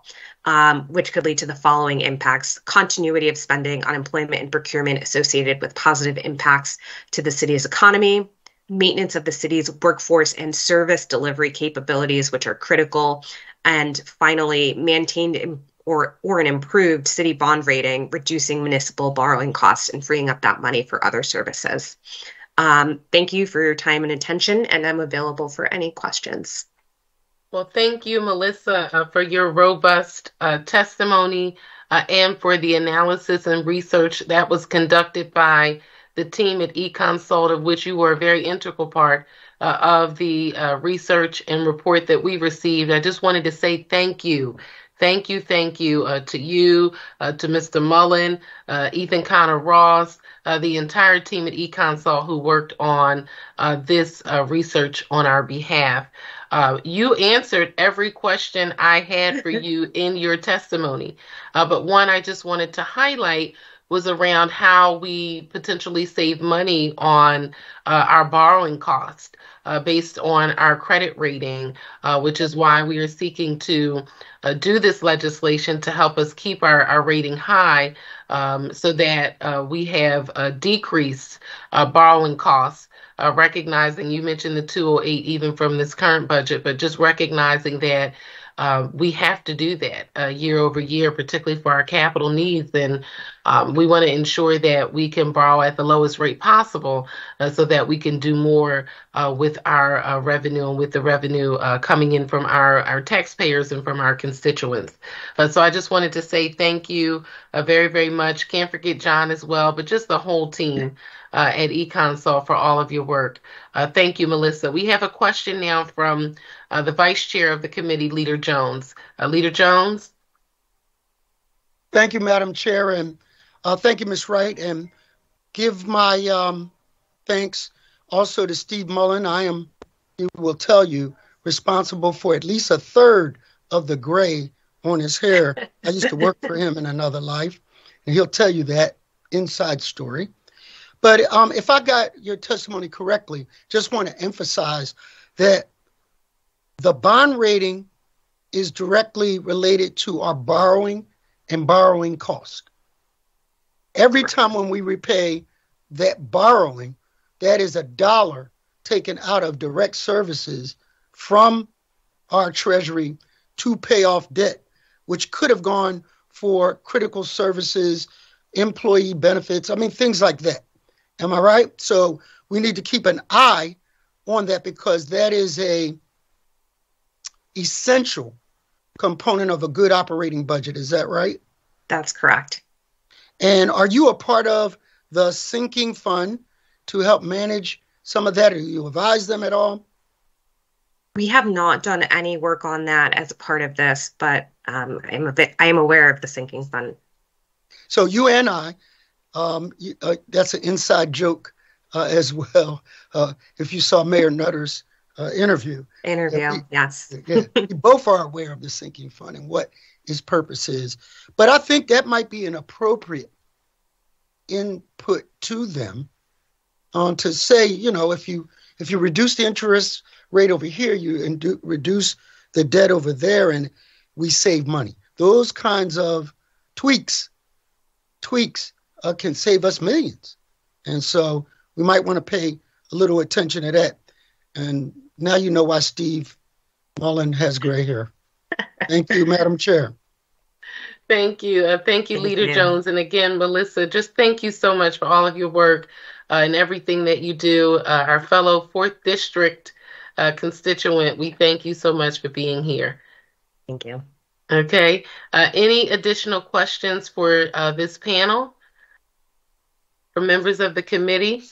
Speaker 10: which could lead to the following impacts: continuity of spending on employment and procurement associated with positive impacts to the city's economy, maintenance of the city's workforce and service delivery capabilities, which are critical, and finally, maintained or an improved city bond rating, reducing municipal borrowing costs and freeing up that money for other services. Thank you for your time and attention, and I'm available for any questions.
Speaker 2: Well, thank you, Melissa, for your robust testimony and for the analysis and research that was conducted by the team at eConsult, of which you were a very integral part of the research and report that we received. I just wanted to say thank you. Thank you to you, to Mr. Mullen, Ethan Connor Ross, the entire team at eConsult who worked on this research on our behalf. You answered every question I had for you in your testimony, but one I just wanted to highlight was around how we potentially save money on our borrowing cost based on our credit rating, which is why we are seeking to do this legislation to help us keep our rating high, so that we have decreased borrowing costs, recognizing, you mentioned the 208 even from this current budget, but just recognizing that we have to do that year over year, particularly for our capital needs. And we want to ensure that we can borrow at the lowest rate possible so that we can do more with our revenue and with the revenue coming in from our taxpayers and from our constituents. So I just wanted to say thank you very, very much. Can't forget John as well, but just the whole team at eConsult for all of your work. Thank you, Melissa. We have a question now from the Vice Chair of the committee, Leader Jones. Leader Jones.
Speaker 8: Thank you, Madam Chair, and thank you, Ms. Wright, and give my thanks also to Steve Mullen. I am, he will tell you, responsible for at least a third of the gray on his hair. I used to work for him in another life, and he'll tell you that inside story. But if I got your testimony correctly, just want to emphasize that the bond rating is directly related to our borrowing and borrowing cost. Every time when we repay that borrowing, that is $1 taken out of direct services from our Treasury to pay off debt, which could have gone for critical services, employee benefits, things like that. Am I right? So we need to keep an eye on that because that is a essential component of a good operating budget. Is that right?
Speaker 10: That's correct.
Speaker 8: And are you a part of the sinking fund to help manage some of that? Or you advise them at all?
Speaker 10: We have not done any work on that as a part of this, but I am aware of the sinking fund.
Speaker 8: So you and I, that's an inside joke as well. If you saw Mayor Nutter's interview.
Speaker 10: Yes.
Speaker 8: We both are aware of the sinking fund and what its purpose is. But I think that might be an appropriate input to them to say, if you reduce the interest rate over here, you reduce the debt over there, and we save money. Those kinds of tweaks can save us millions. And so we might want to pay a little attention to that. And now you know why Steve Mullen has gray hair. Thank you, Madam Chair.
Speaker 2: Thank you. Thank you, Leader Jones. And again, Melissa, just thank you so much for all of your work and everything that you do. Our fellow 4th District constituent, we thank you so much for being here.
Speaker 10: Thank you.
Speaker 2: Okay. Any additional questions for this panel? For members of the committee?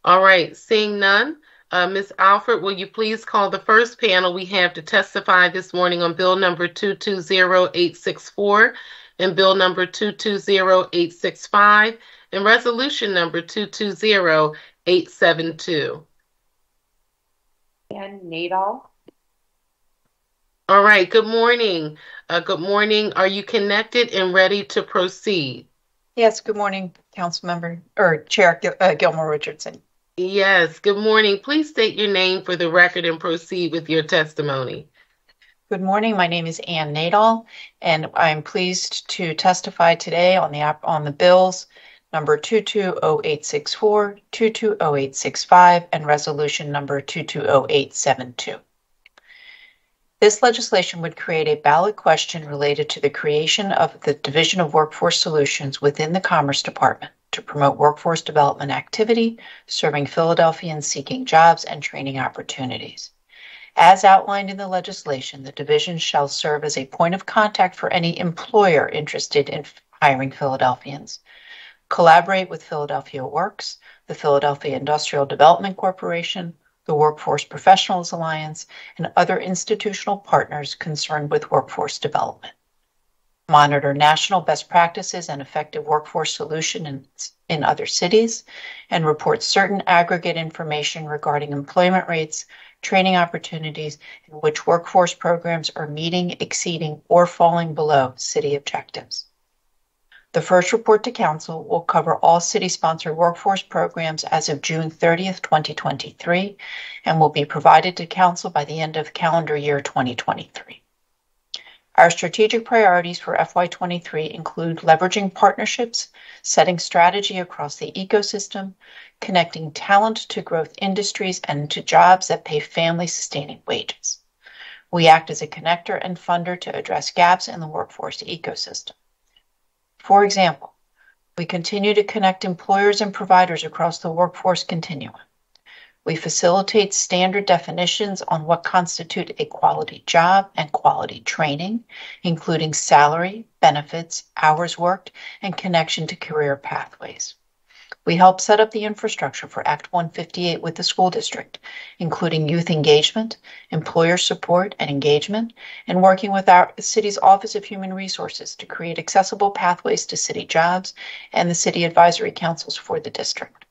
Speaker 2: All right. Seeing none. Ms. Alford, will you please call the first panel we have to testify this morning on Bill number 220864 and Bill number 220865 and Resolution number 220872.
Speaker 3: And Nadal.
Speaker 2: All right. Good morning. Good morning. Are you connected and ready to proceed?
Speaker 11: Yes. Good morning, Councilmember or Chair Gilmore Richardson.
Speaker 2: Yes. Good morning. Please state your name for the record and proceed with your testimony.
Speaker 11: Good morning. My name is Ann Nadal, and I'm pleased to testify today on the bills number 220864, 220865, and resolution number 220872. This legislation would create a ballot question related to the creation of the Division of Workforce Solutions within the Commerce Department to promote workforce development activity, serving Philadelphians seeking jobs and training opportunities. As outlined in the legislation, the division shall serve as a point of contact for any employer interested in hiring Philadelphians, collaborate with Philadelphia Works, the Philadelphia Industrial Development Corporation, the Workforce Professionals Alliance, and other institutional partners concerned with workforce development. Monitor national best practices and effective workforce solutions in other cities, and report certain aggregate information regarding employment rates, training opportunities, in which workforce programs are meeting, exceeding, or falling below city objectives. The first report to Council will cover all city-sponsored workforce programs as of June 30th, 2023, and will be provided to Council by the end of calendar year 2023. Our strategic priorities for FY23 include leveraging partnerships, setting strategy across the ecosystem, connecting talent to growth industries and to jobs that pay family-sustaining wages. We act as a connector and funder to address gaps in the workforce ecosystem. For example, we continue to connect employers and providers across the workforce continuum. We facilitate standard definitions on what constitute a quality job and quality training, including salary, benefits, hours worked, and connection to career pathways. We help set up the infrastructure for Act 158 with the school district, including youth engagement, employer support and engagement, and working with our city's Office of Human Resources to create accessible pathways to city jobs and the city advisory councils for the district.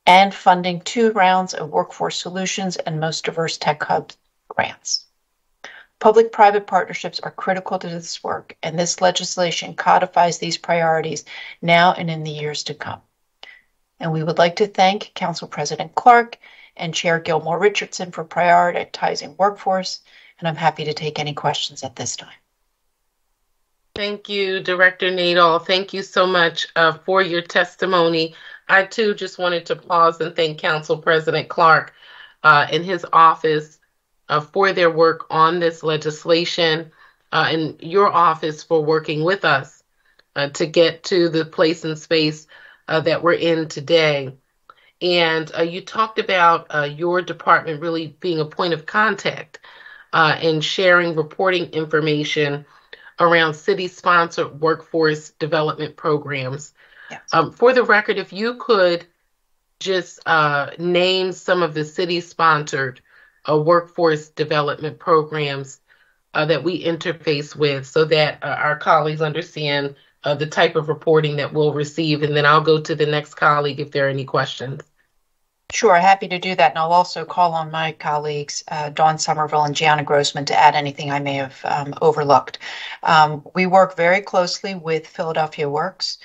Speaker 11: And funding 2 rounds of Workforce Solutions and Most Diverse Tech Hub grants. Public-private partnerships are critical to this work, and this legislation codifies these priorities now and in the years to come. And we would like to thank Council President Clark and Chair Gilmore Richardson for prioritizing workforce, and I'm happy to take any questions at this time.
Speaker 2: Thank you, Director Nadal. Thank you so much for your testimony. I too just wanted to pause and thank Council President Clark and his office for their work on this legislation, and your office for working with us to get to the place and space that we're in today. And you talked about your department really being a point of contact and sharing reporting information around city-sponsored workforce development programs.
Speaker 11: Yes.
Speaker 2: For the record, if you could just name some of the city-sponsored workforce development programs that we interface with so that our colleagues understand the type of reporting that we'll receive, and then I'll go to the next colleague if there are any questions.
Speaker 11: Sure, happy to do that. And I'll also call on my colleagues, Dawn Somerville and Gianna Grossman, to add anything I may have overlooked. We work very closely with Philadelphia Works,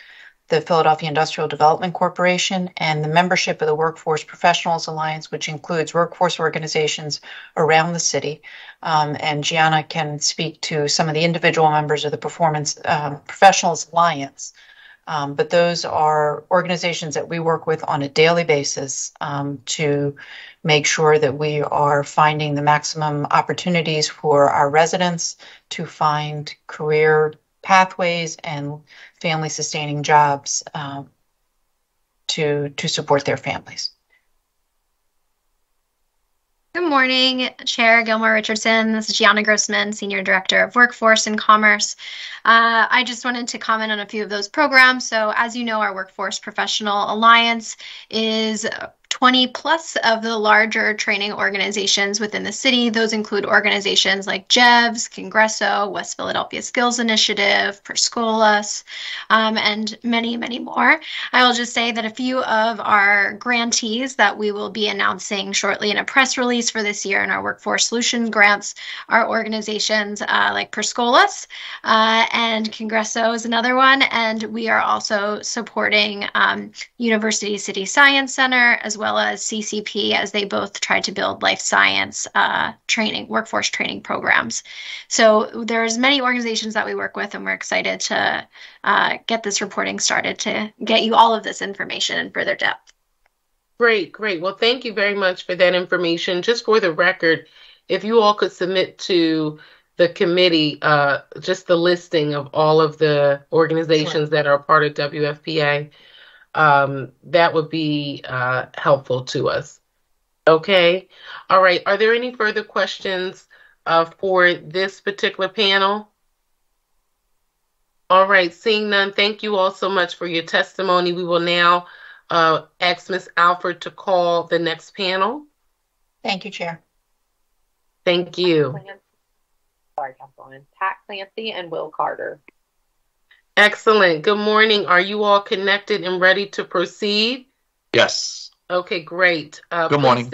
Speaker 11: the Philadelphia Industrial Development Corporation, and the membership of the Workforce Professionals Alliance, which includes workforce organizations around the city. And Gianna can speak to some of the individual members of the Performance Professionals Alliance. But those are organizations that we work with on a daily basis to make sure that we are finding the maximum opportunities for our residents to find career pathways and family-sustaining jobs to support their families.
Speaker 12: Good morning, Chair Gilmore Richardson. This is Gianna Grossman, Senior Director of Workforce and Commerce. I just wanted to comment on a few of those programs. So as you know, our Workforce Professional Alliance is 20 plus of the larger training organizations within the city. Those include organizations like JEVS, Congresso, West Philadelphia Skills Initiative, Perscolas, and many, many more. I will just say that a few of our grantees that we will be announcing shortly in a press release for this year in our Workforce Solutions grants are organizations like Perscolas, and Congresso is another one. And we are also supporting University City Science Center as well as CCP, as they both try to build life science workforce training programs. So there's many organizations that we work with, and we're excited to get this reporting started to get you all of this information in further depth.
Speaker 2: Great. Well, thank you very much for that information. Just for the record, if you all could submit to the committee just the listing of all of the organizations that are part of WFPA, that would be helpful to us. Okay. All right. Are there any further questions for this particular panel? All right. Seeing none, thank you all so much for your testimony. We will now ask Ms. Alford to call the next panel.
Speaker 11: Thank you, Chair.
Speaker 2: Thank you.
Speaker 3: Sorry, Councilwoman. Pat Clancy and Will Carter.
Speaker 2: Excellent. Good morning. Are you all connected and ready to proceed?
Speaker 6: Yes.
Speaker 2: Okay, great.
Speaker 6: Good morning.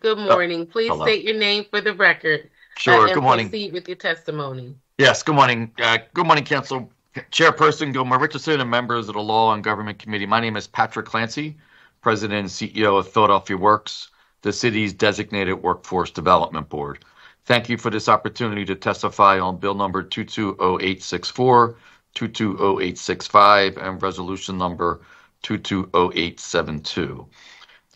Speaker 2: Good morning. Please
Speaker 6: hello.
Speaker 2: state your name for the record.
Speaker 6: Sure.
Speaker 2: And
Speaker 6: Good morning.
Speaker 2: proceed with your testimony.
Speaker 6: Yes. Good morning. Good morning, Council Chairperson Gilmore Richardson and members of the Law and Government Committee. My name is Patrick Clancy, President and CEO of Philadelphia Works, the city's designated workforce development board. Thank you for this opportunity to testify on Bill number 220864, 220865, and resolution number 220872.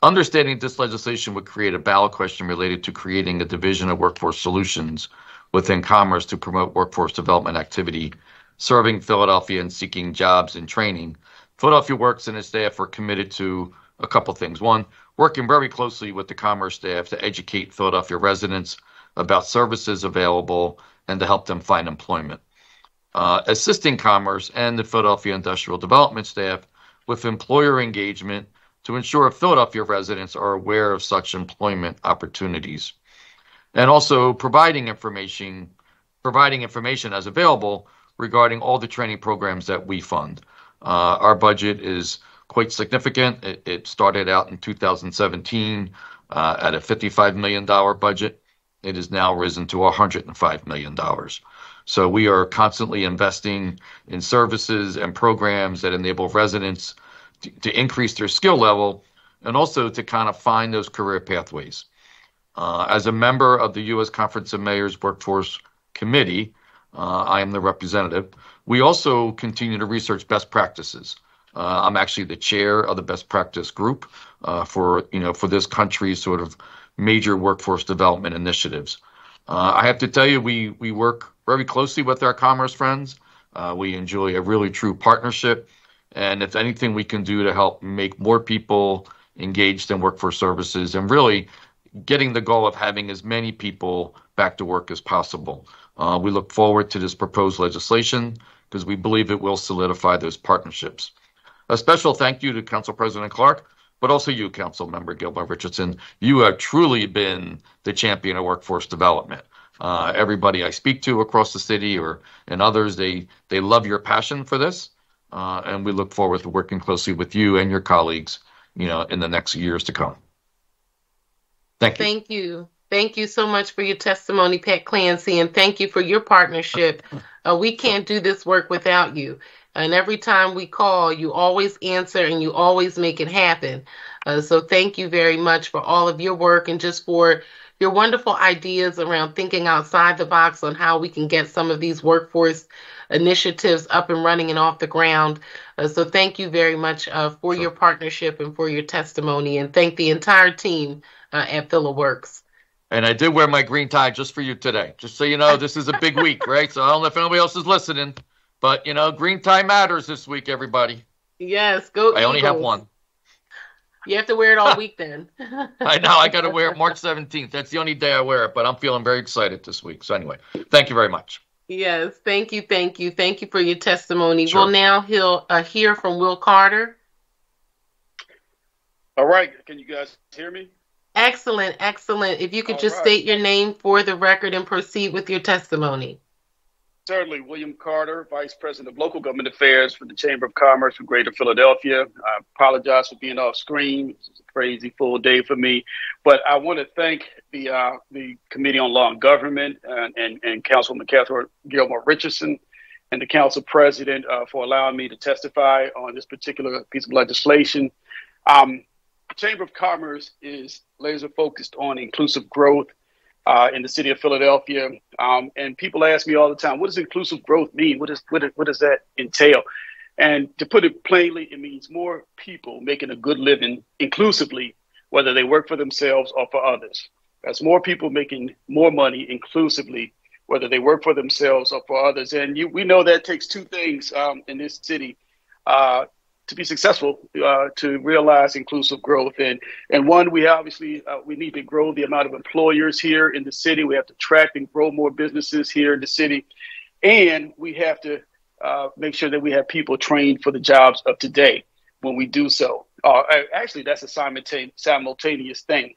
Speaker 6: Understanding this legislation would create a ballot question related to creating a division of workforce solutions within Commerce to promote workforce development activity, serving Philadelphia and seeking jobs and training. Philadelphia Works and its staff are committed to a couple things. One, working very closely with the Commerce staff to educate Philadelphia residents about services available and to help them find employment. Assisting Commerce and the Philadelphia Industrial Development staff with employer engagement to ensure Philadelphia residents are aware of such employment opportunities. And also providing information as available regarding all the training programs that we fund. Our budget is quite significant. It started out in 2017 at a $55 million budget. It has now risen to $105 million. So we are constantly investing in services and programs that enable residents to increase their skill level and also to kind of find those career pathways. As a member of the U.S. Conference of Mayors Workforce Committee, I am the representative. We also continue to research best practices I'm actually the chair of the best practice group for this country's sort of major workforce development initiatives. I have to tell you, we work very closely with our commerce friends. We enjoy a really true partnership. And if anything we can do to help make more people engaged in workforce services and really getting the goal of having as many people back to work as possible. We look forward to this proposed legislation because we believe it will solidify those partnerships. A special thank you to Council President Clark, but also you, Council Member Gilmore Richardson. You have truly been the champion of workforce development. Everybody I speak to across the city and others, they love your passion for this. And we look forward to working closely with you and your colleagues, in the next years to come. Thank you.
Speaker 2: Thank you. Thank you so much for your testimony, Pat Clancy, and thank you for your partnership. We can't do this work without you. And every time we call, you always answer and you always make it happen. So thank you very much for all of your work and just for your wonderful ideas around thinking outside the box on how we can get some of these workforce initiatives up and running and off the ground. So thank you very much for your partnership and for your testimony, and thank the entire team at PhilaWorks.
Speaker 6: And I did wear my green tie just for you today, just so you know. This is a big week, right? So I don't know if anybody else is listening, but green tie matters this week, everybody.
Speaker 2: Yes, go
Speaker 6: I only have one.
Speaker 2: You have to wear it all week then.
Speaker 6: I know, I got to wear it March 17th. That's the only day I wear it, but I'm feeling very excited this week. So anyway, thank you very much.
Speaker 2: Yes, thank you for your testimony.
Speaker 6: Sure.
Speaker 2: We'll now hear from Will Carter.
Speaker 13: All right, can you guys hear me?
Speaker 2: Excellent. If you could
Speaker 13: All
Speaker 2: just
Speaker 13: right.
Speaker 2: state your name for the record and proceed with your testimony.
Speaker 13: Certainly, William Carter, Vice President of Local Government Affairs for the Chamber of Commerce for Greater Philadelphia. I apologize for being off screen. It's a crazy full day for me, but I want to thank the Committee on Law and Government and Councilwoman Catherine Gilmore Richardson and the Council President for allowing me to testify on this particular piece of legislation. The Chamber of Commerce is laser focused on inclusive growth in the city of Philadelphia. And people ask me all the time, what does inclusive growth mean? What does that entail? And to put it plainly, it means more people making a good living inclusively, whether they work for themselves or for others. That's more people making more money inclusively, whether they work for themselves or for others. And we know that takes two things in this city to be successful, to realize inclusive growth. And one, we obviously, we need to grow the amount of employers here in the city. We have to attract and grow more businesses here in the city. And we have to make sure that we have people trained for the jobs of today when we do so. Actually, that's a simultaneous thing.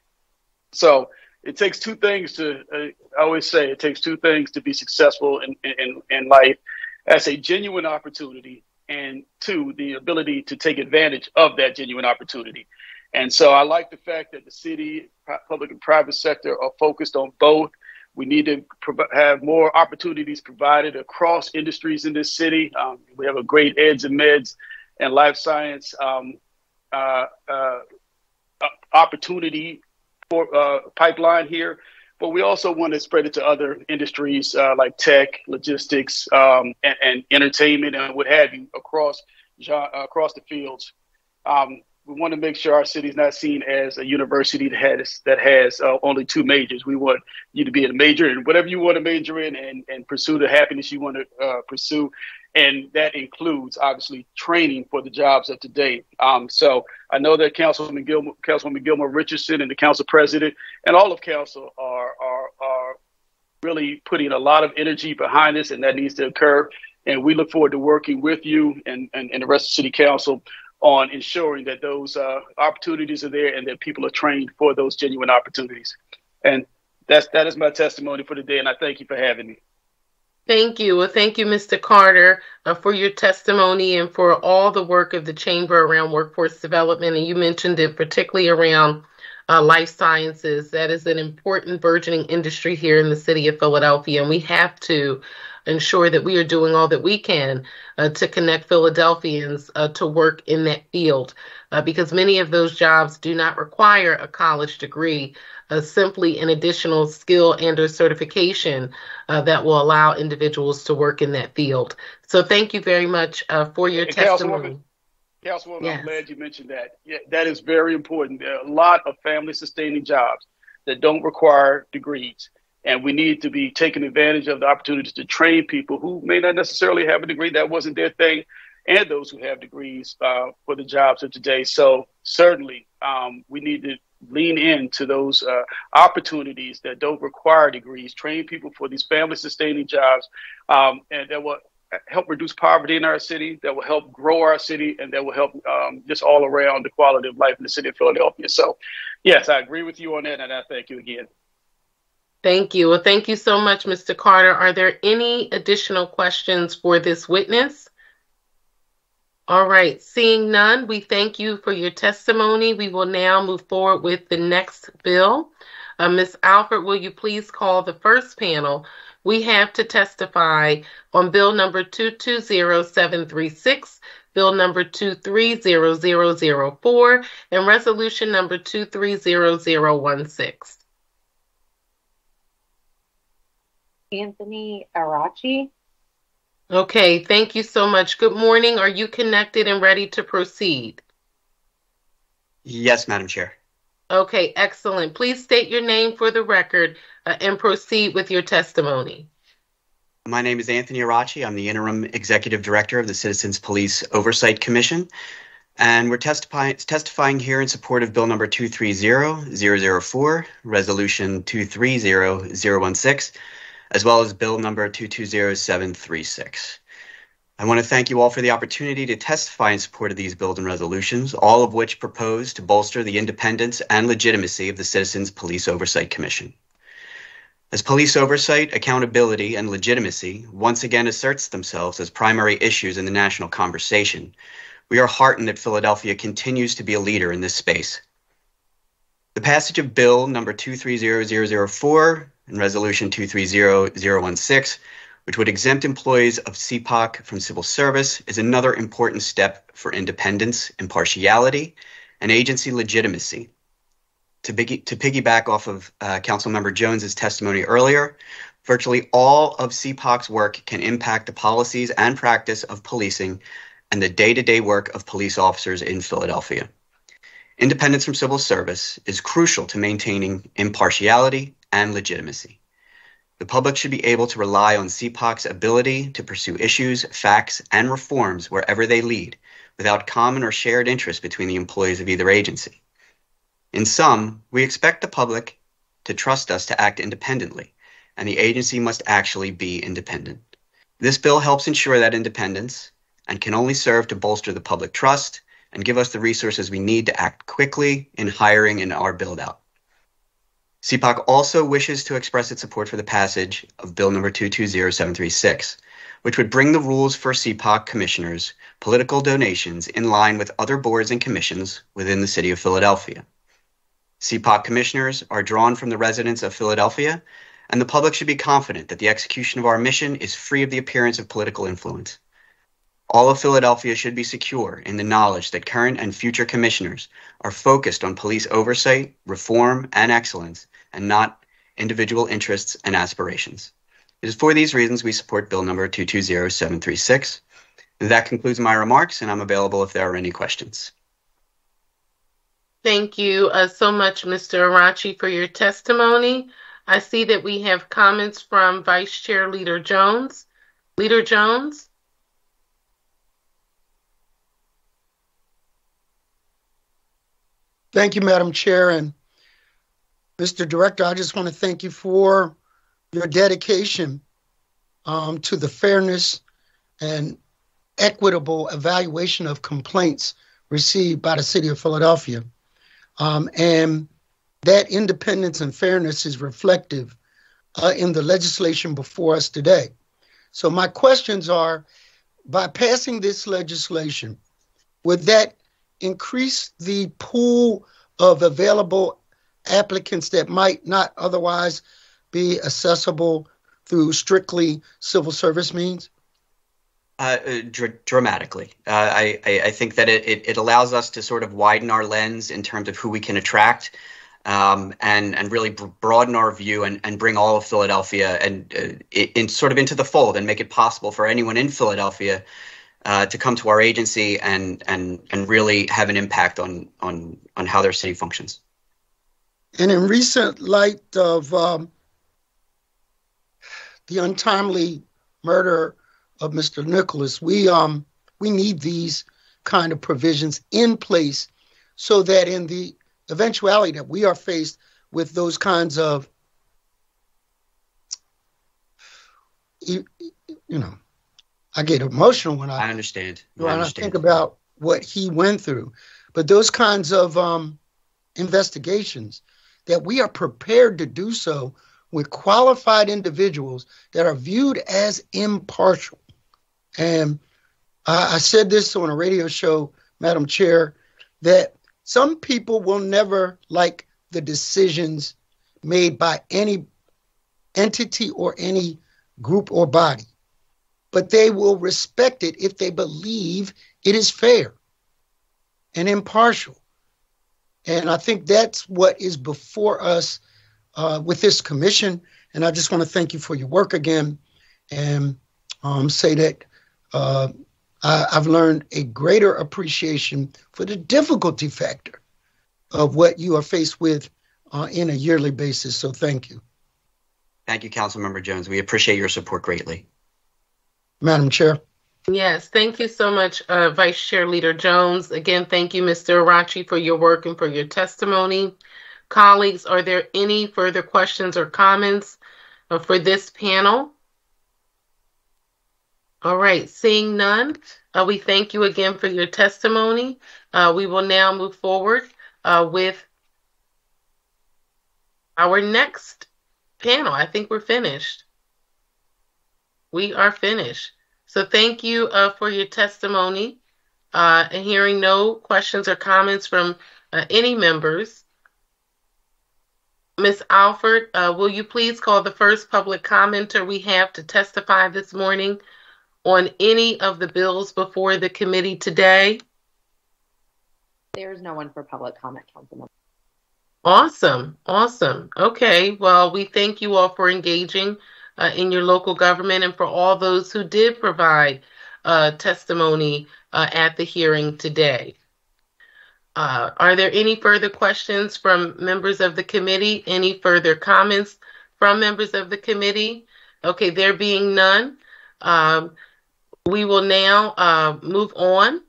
Speaker 13: So it takes two things I always say, it takes two things to be successful in life. That's a genuine opportunity, and two, the ability to take advantage of that genuine opportunity. And so I like the fact that the city, public and private sector are focused on both. We need to have more opportunities provided across industries in this city. We have a great eds and meds and life science opportunity for pipeline here. But we also want to spread it to other industries like tech, logistics, and entertainment and what have you across the fields. We want to make sure our city is not seen as a university that has only two majors. We want you to be a major in whatever you want to major in and pursue the happiness you want to pursue. And that includes, obviously, training for the jobs of today. So I know that Councilwoman Gilmore Richardson and the council president and all of council are really putting a lot of energy behind this, and that needs to occur. And we look forward to working with you and the rest of City Council on ensuring that those opportunities are there and that people are trained for those genuine opportunities. And that is my testimony for today, and I thank you for having me.
Speaker 2: Thank you. Well, thank you, Mr. Carter, for your testimony and for all the work of the Chamber around workforce development. And you mentioned it particularly around life sciences. That is an important burgeoning industry here in the city of Philadelphia, and we have to ensure that we are doing all that we can to connect Philadelphians to work in that field, because many of those jobs do not require a college degree, simply an additional skill and or certification that will allow individuals to work in that field. So thank you very much for your testimony.
Speaker 13: Councilwoman,
Speaker 2: Yes.
Speaker 13: I'm glad you mentioned that. Yeah, that is very important. There are a lot of family-sustaining jobs that don't require degrees, and we need to be taking advantage of the opportunities to train people who may not necessarily have a degree. That wasn't their thing, and those who have degrees for the jobs of today. So certainly, we need to lean into those opportunities that don't require degrees, train people for these family-sustaining jobs, and that will help reduce poverty in our city, that will help grow our city, and that will help just all around the quality of life in the city of Philadelphia. So, yes, I agree with you on that, and I thank you again.
Speaker 2: Thank you. Well, thank you so much, Mr. Carter. Are there any additional questions for this witness? All right, seeing none, we thank you for your testimony. We will now move forward with the next bill. Ms. Alford, will you please call the first panel? We have to testify on bill number 220736, bill number 230004, and resolution number 230016.
Speaker 3: Anthony Arachi.
Speaker 2: Okay, thank you so much. Good morning. Are you connected and ready to proceed?
Speaker 14: Yes, Madam Chair.
Speaker 2: Okay, excellent. Please state your name for the record and proceed with your testimony.
Speaker 14: My name is Anthony Arachi. I'm the Interim Executive Director of the Citizens Police Oversight Commission, and we're testifying here in support of Bill number 230004, Resolution 230016, as well as Bill number 220736. I want to thank you all for the opportunity to testify in support of these bills and resolutions, all of which propose to bolster the independence and legitimacy of the Citizens Police Oversight Commission. As police oversight, accountability, and legitimacy once again asserts themselves as primary issues in the national conversation, we are heartened that Philadelphia continues to be a leader in this space. The passage of Bill number 230004 and Resolution 230016, which would exempt employees of CPOC from civil service, is another important step for independence, impartiality, and agency legitimacy. To piggyback off of Councilmember Jones's testimony earlier, virtually all of CPOC's work can impact the policies and practice of policing and the day-to-day work of police officers in Philadelphia. Independence from civil service is crucial to maintaining impartiality and legitimacy. The public should be able to rely on CPOC's ability to pursue issues, facts, and reforms wherever they lead, without common or shared interest between the employees of either agency. In sum, we expect the public to trust us to act independently, and the agency must actually be independent. This bill helps ensure that independence and can only serve to bolster the public trust and give us the resources we need to act quickly in hiring and our build-out. CPOC also wishes to express its support for the passage of Bill number 220736, which would bring the rules for CPOC commissioners' political donations in line with other boards and commissions within the city of Philadelphia. CPOC commissioners are drawn from the residents of Philadelphia, and the public should be confident that the execution of our mission is free of the appearance of political influence. All of Philadelphia should be secure in the knowledge that current and future commissioners are focused on police oversight, reform, and excellence, and not individual interests and aspirations. It is for these reasons we support Bill number 220736. That concludes my remarks, and I'm available if there are any questions.
Speaker 2: Thank you so much, Mr. Arachi, for your testimony. I see that we have comments from Vice Chair Leader Jones. Leader Jones?
Speaker 8: Thank you, Madam Chair. And Mr. Director, I just want to thank you for your dedication to the fairness and equitable evaluation of complaints received by the city of Philadelphia. And that independence and fairness is reflective in the legislation before us today. So my questions are, by passing this legislation, would that increase the pool of available applicants that might not otherwise be accessible through strictly civil service means?
Speaker 14: Dramatically. I think that it allows us to sort of widen our lens in terms of who we can attract, and really broaden our view and bring all of Philadelphia and in sort of into the fold and make it possible for anyone in Philadelphia to come to our agency and really have an impact on how their city functions.
Speaker 8: And in recent light of the untimely murder of Mr. Nicholas, we need these kind of provisions in place so that in the eventuality that we are faced with those kinds of, I get emotional when I
Speaker 14: understand.
Speaker 8: When I think about what he went through, but those kinds of investigations, that we are prepared to do so with qualified individuals that are viewed as impartial. And I said this on a radio show, Madam Chair, that some people will never like the decisions made by any entity or any group or body, but they will respect it if they believe it is fair and impartial. And I think that's what is before us with this commission. And I just want to thank you for your work again, and say that I've learned a greater appreciation for the difficulty factor of what you are faced with in a yearly basis. So thank you.
Speaker 14: Thank you, Councilmember Jones. We appreciate your support greatly.
Speaker 8: Madam Chair.
Speaker 2: Yes, thank you so much, Vice Chair Leader Jones. Again, thank you, Mr. Arachi, for your work and for your testimony. Colleagues, are there any further questions or comments for this panel? All right, seeing none, we thank you again for your testimony. We will now move forward with our next panel. I think we're finished. We are finished. So thank you for your testimony. And hearing no questions or comments from any members, Ms. Alford, will you please call the first public commenter we have to testify this morning on any of the bills before the committee today?
Speaker 3: There's no one for public comment, Councilman.
Speaker 2: Awesome. Awesome. Okay. Well, we thank you all for engaging in your local government and for all those who did provide testimony at the hearing today. Are there any further questions from members of the committee? Any further comments from members of the committee? Okay, there being none, we will now move on.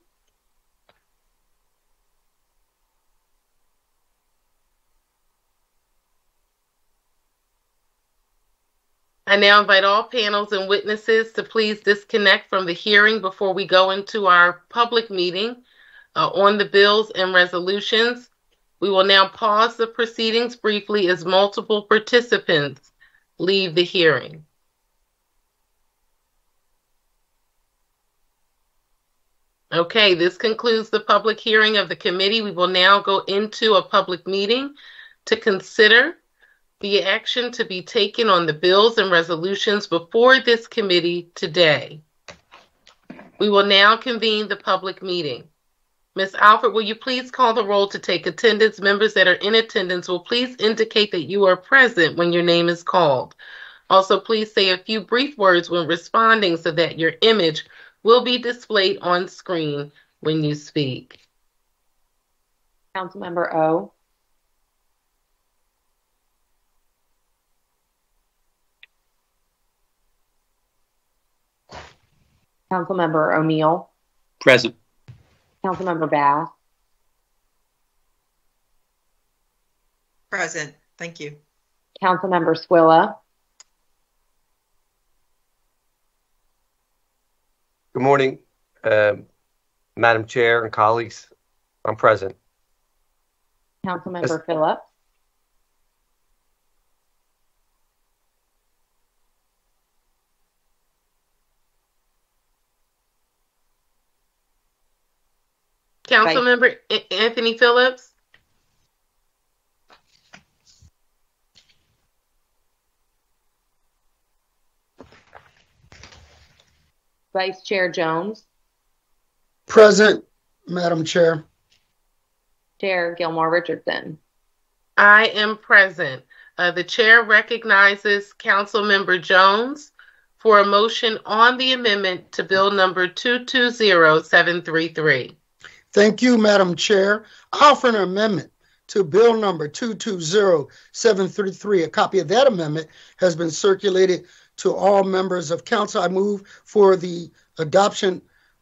Speaker 2: I now invite all panels and witnesses to please disconnect from the hearing before we go into our public meeting on the bills and resolutions. We will now pause the proceedings briefly as multiple participants leave the hearing. Okay, this concludes the public hearing of the committee. We will now go into a public meeting to consider the action to be taken on the bills and resolutions before this committee today. We will now convene the public meeting. Ms. Alford, will you please call the roll to take attendance? Members that are in attendance will please indicate that you are present when your name is called. Also, please say a few brief words when responding so that your image will be displayed on screen when you speak.
Speaker 3: Councilmember O. Councilmember O'Neill.
Speaker 5: Present.
Speaker 3: Councilmember Bass.
Speaker 4: Present. Thank you.
Speaker 3: Councilmember Swilla.
Speaker 7: Good morning, Madam Chair and colleagues. I'm present.
Speaker 3: Councilmember Phillips.
Speaker 2: Councilmember Anthony Phillips.
Speaker 3: Vice Chair Jones.
Speaker 8: Present, Madam Chair.
Speaker 3: Chair Gilmore Richardson.
Speaker 2: I am present. The chair recognizes Councilmember Jones for a motion on the amendment to Bill number 220733.
Speaker 8: Thank you, Madam Chair. I offer an amendment to Bill number 220733. A copy of that amendment has been circulated to all members of council. I move for the adoption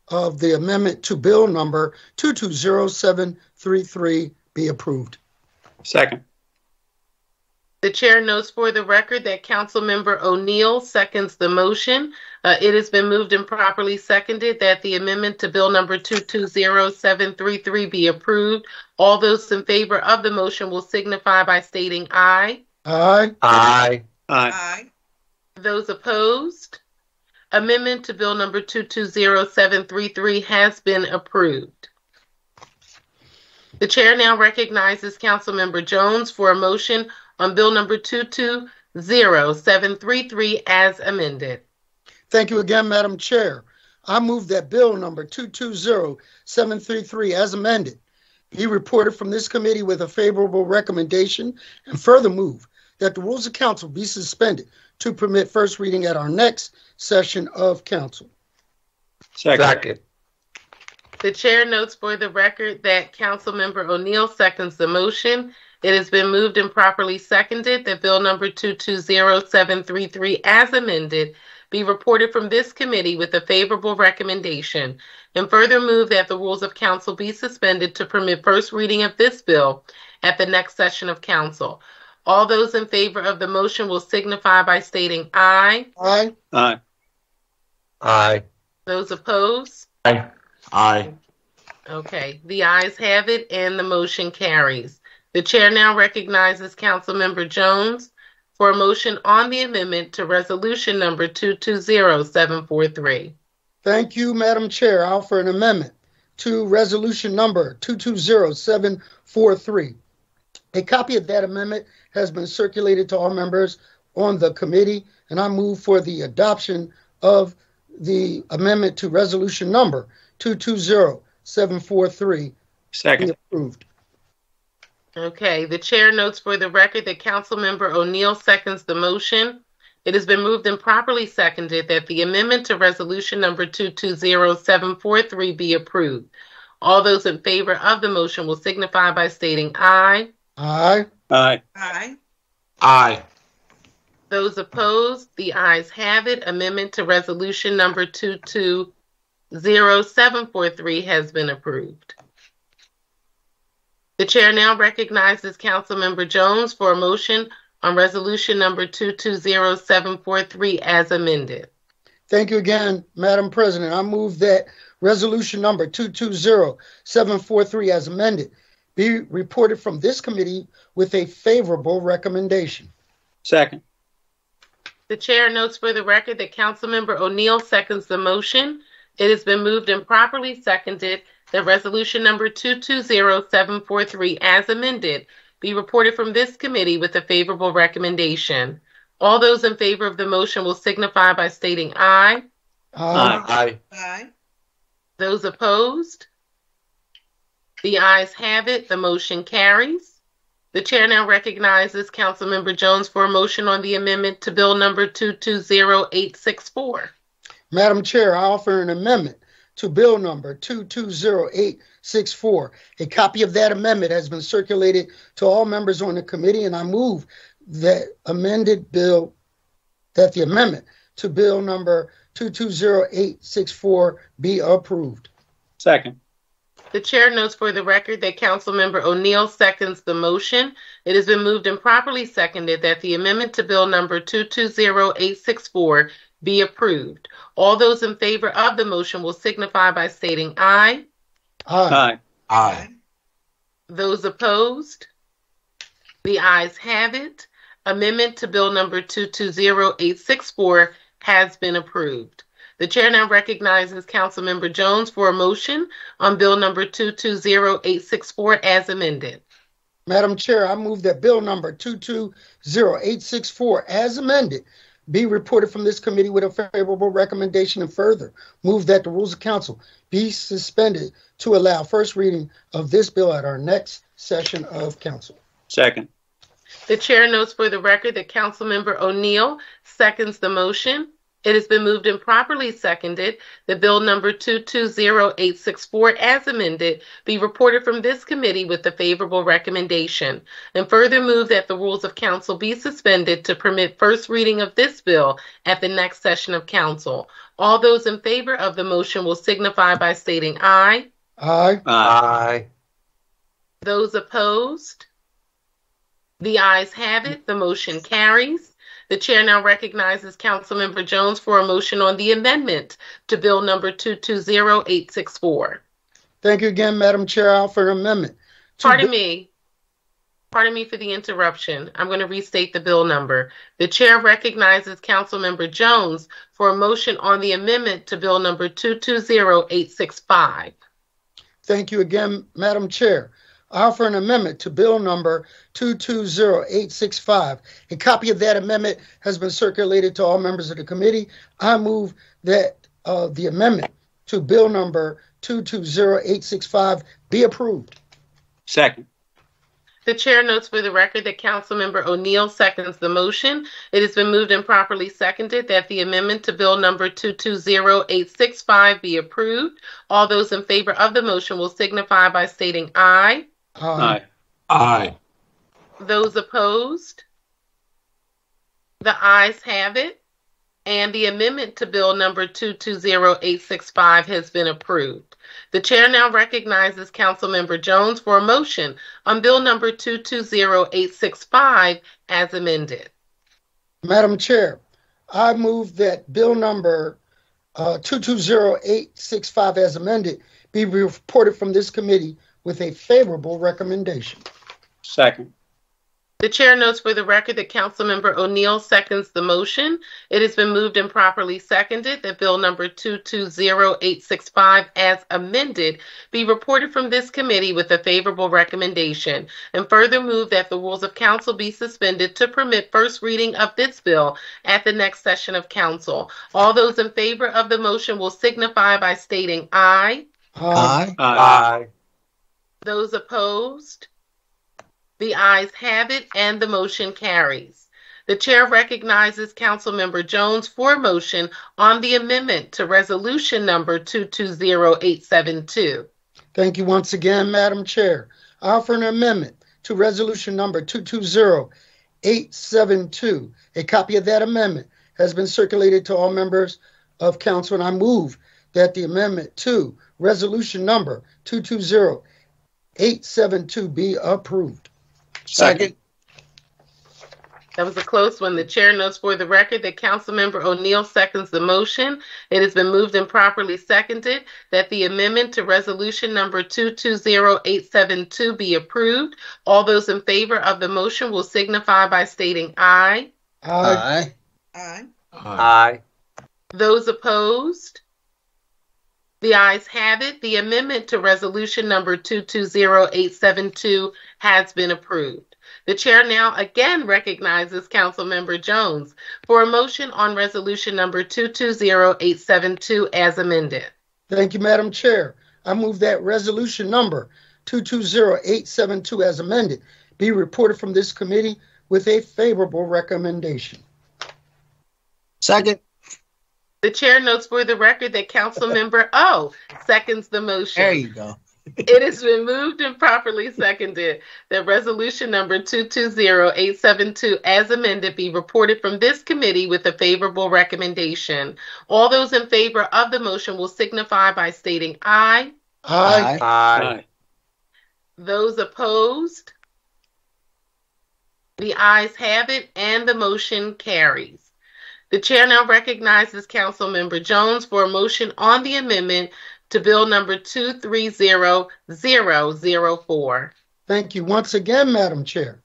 Speaker 8: of the amendment to Bill number 220733 be approved.
Speaker 15: Second.
Speaker 2: The chair notes for the record that Councilmember O'Neill seconds the motion. It has been moved and properly seconded that the amendment to Bill number 220733 be approved. All those in favor of the motion will signify by stating aye.
Speaker 8: Aye.
Speaker 7: Aye.
Speaker 4: Aye.
Speaker 2: Those opposed? Amendment to Bill number 220733 has been approved. The chair now recognizes Councilmember Jones for a motion on Bill number 220733 as amended.
Speaker 8: Thank you again, Madam Chair. I move that Bill number 220733 as amended be reported from this committee with a favorable recommendation, and further move that the rules of council be suspended to permit first reading at our next session of council.
Speaker 7: Second.
Speaker 2: The chair notes for the record that Councilmember O'Neill seconds the motion. It has been moved and properly seconded that Bill number 220733 as amended be reported from this committee with a favorable recommendation, and further move that the rules of council be suspended to permit first reading of this bill at the next session of council. All those in favor of the motion will signify by stating aye.
Speaker 8: Aye.
Speaker 15: Aye.
Speaker 7: Aye.
Speaker 2: Those opposed?
Speaker 6: Aye. Aye.
Speaker 2: Okay, the ayes have it and the motion carries. The chair now recognizes Councilmember Jones for a motion on the amendment to resolution number 220743.
Speaker 8: Thank you, Madam Chair. I offer an amendment to resolution number 220743. A copy of that amendment has been circulated to all members on the committee, and I move for the adoption of the amendment to resolution number 220743
Speaker 15: Second.
Speaker 8: be approved.
Speaker 2: Okay, the chair notes for the record that Councilmember O'Neill seconds the motion. It has been moved and properly seconded that the amendment to resolution number 220743 be approved. All those in favor of the motion will signify by stating aye.
Speaker 8: Aye.
Speaker 15: Aye.
Speaker 4: Aye.
Speaker 6: Aye.
Speaker 2: Those opposed, the ayes have it. Amendment to resolution number 220743 has been approved. The chair now recognizes Councilmember Jones for a motion on resolution number 220743 as amended.
Speaker 8: Thank you again, Madam President. I move that resolution number 220743 as amended be reported from this committee with a favorable recommendation.
Speaker 15: Second.
Speaker 2: The chair notes for the record that Councilmember O'Neill seconds the motion. It has been moved and properly seconded that resolution number 220743 as amended be reported from this committee with a favorable recommendation. All those in favor of the motion will signify by stating aye.
Speaker 8: Aye.
Speaker 7: Aye.
Speaker 4: Aye.
Speaker 2: Those opposed? The ayes have it. The motion carries. The chair now recognizes Councilmember Jones for a motion on the amendment to Bill number 220864.
Speaker 8: Madam Chair, I offer an amendment to Bill number 220864. A copy of that amendment has been circulated to all members on the committee, and I move that the amendment to Bill number 220864 be approved.
Speaker 15: Second.
Speaker 2: The chair notes for the record that Councilmember O'Neill seconds the motion. It has been moved and properly seconded that the amendment to Bill number 220864 be approved. All those in favor of the motion will signify by stating aye.
Speaker 8: Aye.
Speaker 6: Aye.
Speaker 2: Those opposed? The ayes have it. Amendment to Bill number 220864 has been approved. The chair now recognizes Councilmember Jones for a motion on Bill number 220864 as amended.
Speaker 8: Madam Chair, I move that Bill number 220864 as amended be reported from this committee with a favorable recommendation, and further move that the rules of council be suspended to allow first reading of this bill at our next session of council.
Speaker 15: Second.
Speaker 2: The chair notes for the record that Councilmember O'Neill seconds the motion. It has been moved and properly seconded that Bill number 220864 as amended be reported from this committee with a favorable recommendation, and further move that the rules of council be suspended to permit first reading of this bill at the next session of council. All those in favor of the motion will signify by stating aye.
Speaker 8: Aye.
Speaker 7: Aye.
Speaker 2: Those opposed? The ayes have it. The motion carries. The chair now recognizes Councilmember Jones for a motion on the amendment to Bill number 220864.
Speaker 8: Thank you again, Madam Chair. I offer an amendment.
Speaker 2: Pardon me for the interruption. I'm going to restate the bill number. The chair recognizes Councilmember Jones for a motion on the amendment to Bill number 220865.
Speaker 8: Thank you again, Madam Chair. I offer an amendment to Bill number 220865. A copy of that amendment has been circulated to all members of the committee. I move that the amendment to Bill number 220865 be approved.
Speaker 15: Second.
Speaker 2: The chair notes for the record that Councilmember O'Neill seconds the motion. It has been moved and properly seconded that the amendment to Bill number 220865 be approved. All those in favor of the motion will signify by stating aye.
Speaker 15: Aye.
Speaker 6: Aye.
Speaker 2: Those opposed? The ayes have it, and the amendment to Bill number 220865 has been approved. The chair now recognizes Councilmember Jones for a motion on Bill number 220865 as amended.
Speaker 8: Madam Chair, I move that Bill number 220865 as amended be reported from this committee with a favorable recommendation.
Speaker 15: Second.
Speaker 2: The chair notes for the record that Councilmember O'Neill seconds the motion. It has been moved and properly seconded that Bill number 220865 as amended be reported from this committee with a favorable recommendation, and further move that the rules of council be suspended to permit first reading of this bill at the next session of council. All those in favor of the motion will signify by stating aye.
Speaker 8: Aye.
Speaker 7: Aye.
Speaker 2: Those opposed? The ayes have it, and the motion carries. The chair recognizes Councilmember Jones for a motion on the amendment to resolution number 220872.
Speaker 8: Thank you once again, Madam Chair. I offer an amendment to resolution number 220872. A copy of that amendment has been circulated to all members of council, and I move that the amendment to resolution number 220872 be approved.
Speaker 15: Second.
Speaker 2: That was a close one. The chair notes for the record that Councilmember O'Neill seconds the motion. It has been moved and properly seconded that the amendment to resolution number 220872 be approved. All those in favor of the motion will signify by stating aye.
Speaker 8: Aye.
Speaker 4: Aye.
Speaker 7: Aye.
Speaker 2: Those opposed? The ayes have it. The amendment to resolution number 220872 has been approved. The chair now again recognizes Councilmember Jones for a motion on resolution number 220872 as amended.
Speaker 8: Thank you, Madam Chair. I move that resolution number 220872 as amended be reported from this committee with a favorable recommendation.
Speaker 15: Second.
Speaker 2: The chair notes for the record that Councilmember O seconds the motion.
Speaker 15: There you go.
Speaker 2: It has been moved and properly seconded that resolution number 220872 as amended be reported from this committee with a favorable recommendation. All those in favor of the motion will signify by stating aye.
Speaker 8: Aye.
Speaker 7: Aye.
Speaker 2: Those opposed? The ayes have it, and the motion carries. The chair now recognizes Councilmember Jones for a motion on the amendment to Bill number 230004.
Speaker 8: Thank you once again, Madam Chair.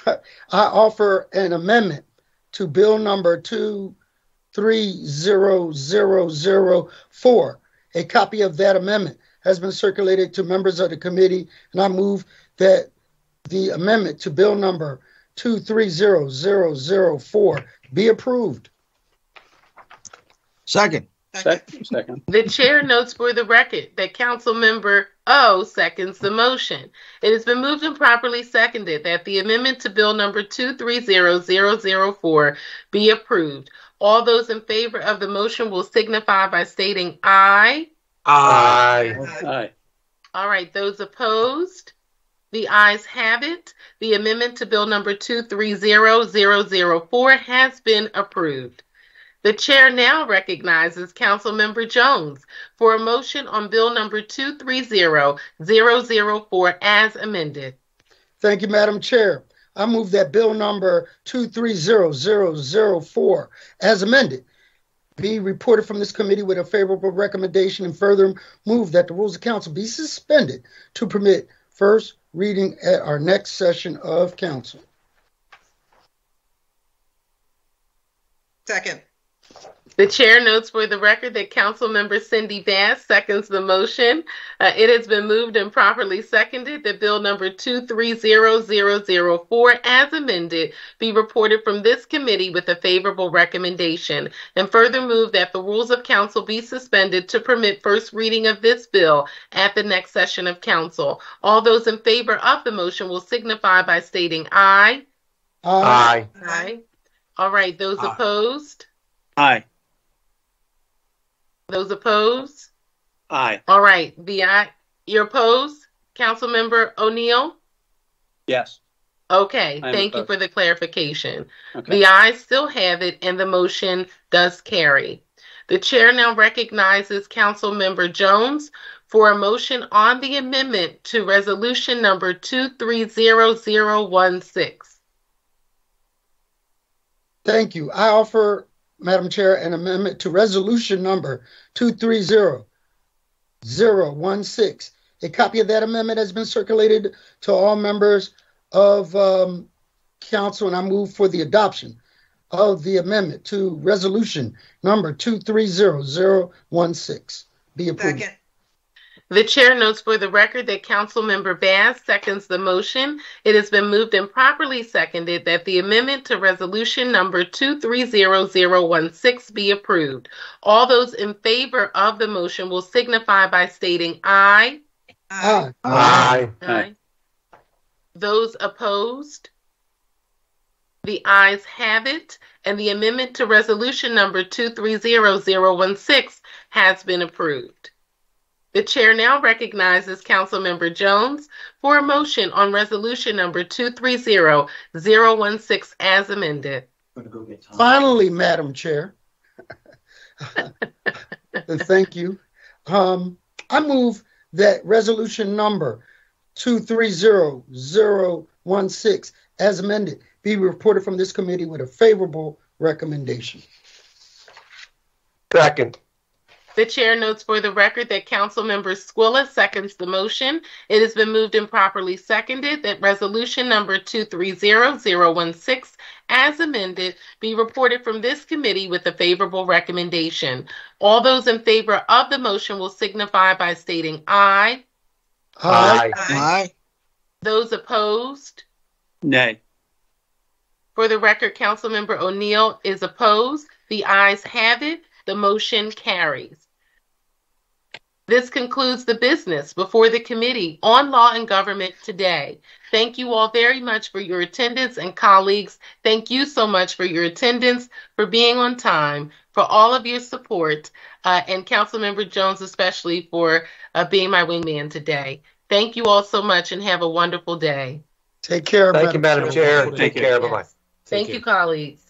Speaker 8: I offer an amendment to Bill number 230004. A copy of that amendment has been circulated to members of the committee, and I move that the amendment to Bill number 230004 be approved.
Speaker 15: Second.
Speaker 2: The chair notes for the record that Councilmember O seconds the motion. It has been moved and properly seconded that the amendment to Bill number 230004 be approved. All those in favor of the motion will signify by stating aye.
Speaker 7: Aye.
Speaker 15: Aye.
Speaker 2: All right, those opposed? The ayes have it. The amendment to Bill number 230004 has been approved. The chair now recognizes Councilmember Jones for a motion on Bill number 230004 as amended.
Speaker 8: Thank you, Madam Chair. I move that Bill number 230004 as amended be reported from this committee with a favorable recommendation, and further move that the rules of council be suspended to permit first reading at our next session of council.
Speaker 4: Second.
Speaker 2: The chair notes for the record that Councilmember Cindy Bass seconds the motion. It has been moved and properly seconded that Bill number 230004 as amended be reported from this committee with a favorable recommendation, and further move that the rules of council be suspended to permit first reading of this bill at the next session of council. All those in favor of the motion will signify by stating aye.
Speaker 7: Aye.
Speaker 2: Aye. All right, those opposed?
Speaker 15: Aye.
Speaker 2: Those opposed?
Speaker 15: Aye.
Speaker 2: All right, you're opposed? Councilmember O'Neill?
Speaker 15: Yes.
Speaker 2: Okay,
Speaker 15: I am
Speaker 2: thank you
Speaker 15: opposed.
Speaker 2: for the clarification.
Speaker 15: Okay.
Speaker 2: The ayes still have it and the motion does carry. The chair now recognizes Councilmember Jones for a motion on the amendment to resolution number 230016.
Speaker 8: Thank you. I offer, Madam Chair, an amendment to resolution number 230016. A copy of that amendment has been circulated to all members of council, and I move for the adoption of the amendment to resolution number 230016. Be approved.
Speaker 4: Second.
Speaker 2: The chair notes for the record that Councilmember Bass seconds the motion. It has been moved and properly seconded that the amendment to resolution number 230016 be approved. All those in favor of the motion will signify by stating aye.
Speaker 8: Aye.
Speaker 7: Aye.
Speaker 2: Aye. Those opposed? The ayes have it, and the amendment to resolution number 230016 has been approved. The chair now recognizes Councilmember Jones for a motion on resolution number 230016 as amended.
Speaker 8: Finally, Madam Chair, and thank you. I move that resolution number 230016 as amended be reported from this committee with a favorable recommendation.
Speaker 7: Second.
Speaker 2: The chair notes for the record that Councilmember Squilla seconds the motion. It has been moved and properly seconded that resolution number 230016 as amended be reported from this committee with a favorable recommendation. All those in favor of the motion will signify by stating aye.
Speaker 7: Aye.
Speaker 15: Aye.
Speaker 2: Those opposed?
Speaker 15: Nay.
Speaker 2: For the record, Councilmember O'Neill is opposed. The ayes have it. The motion carries. This concludes the business before the Committee on Law and Government today. Thank you all very much for your attendance, and colleagues, thank you so much for your attendance, for being on time, for all of your support, and Councilmember Jones especially for being my wingman today. Thank you all so much and have a wonderful day.
Speaker 8: Take care.
Speaker 7: Thank you, Madam Chair. Take care. Bye-bye.
Speaker 2: Thank you, colleagues.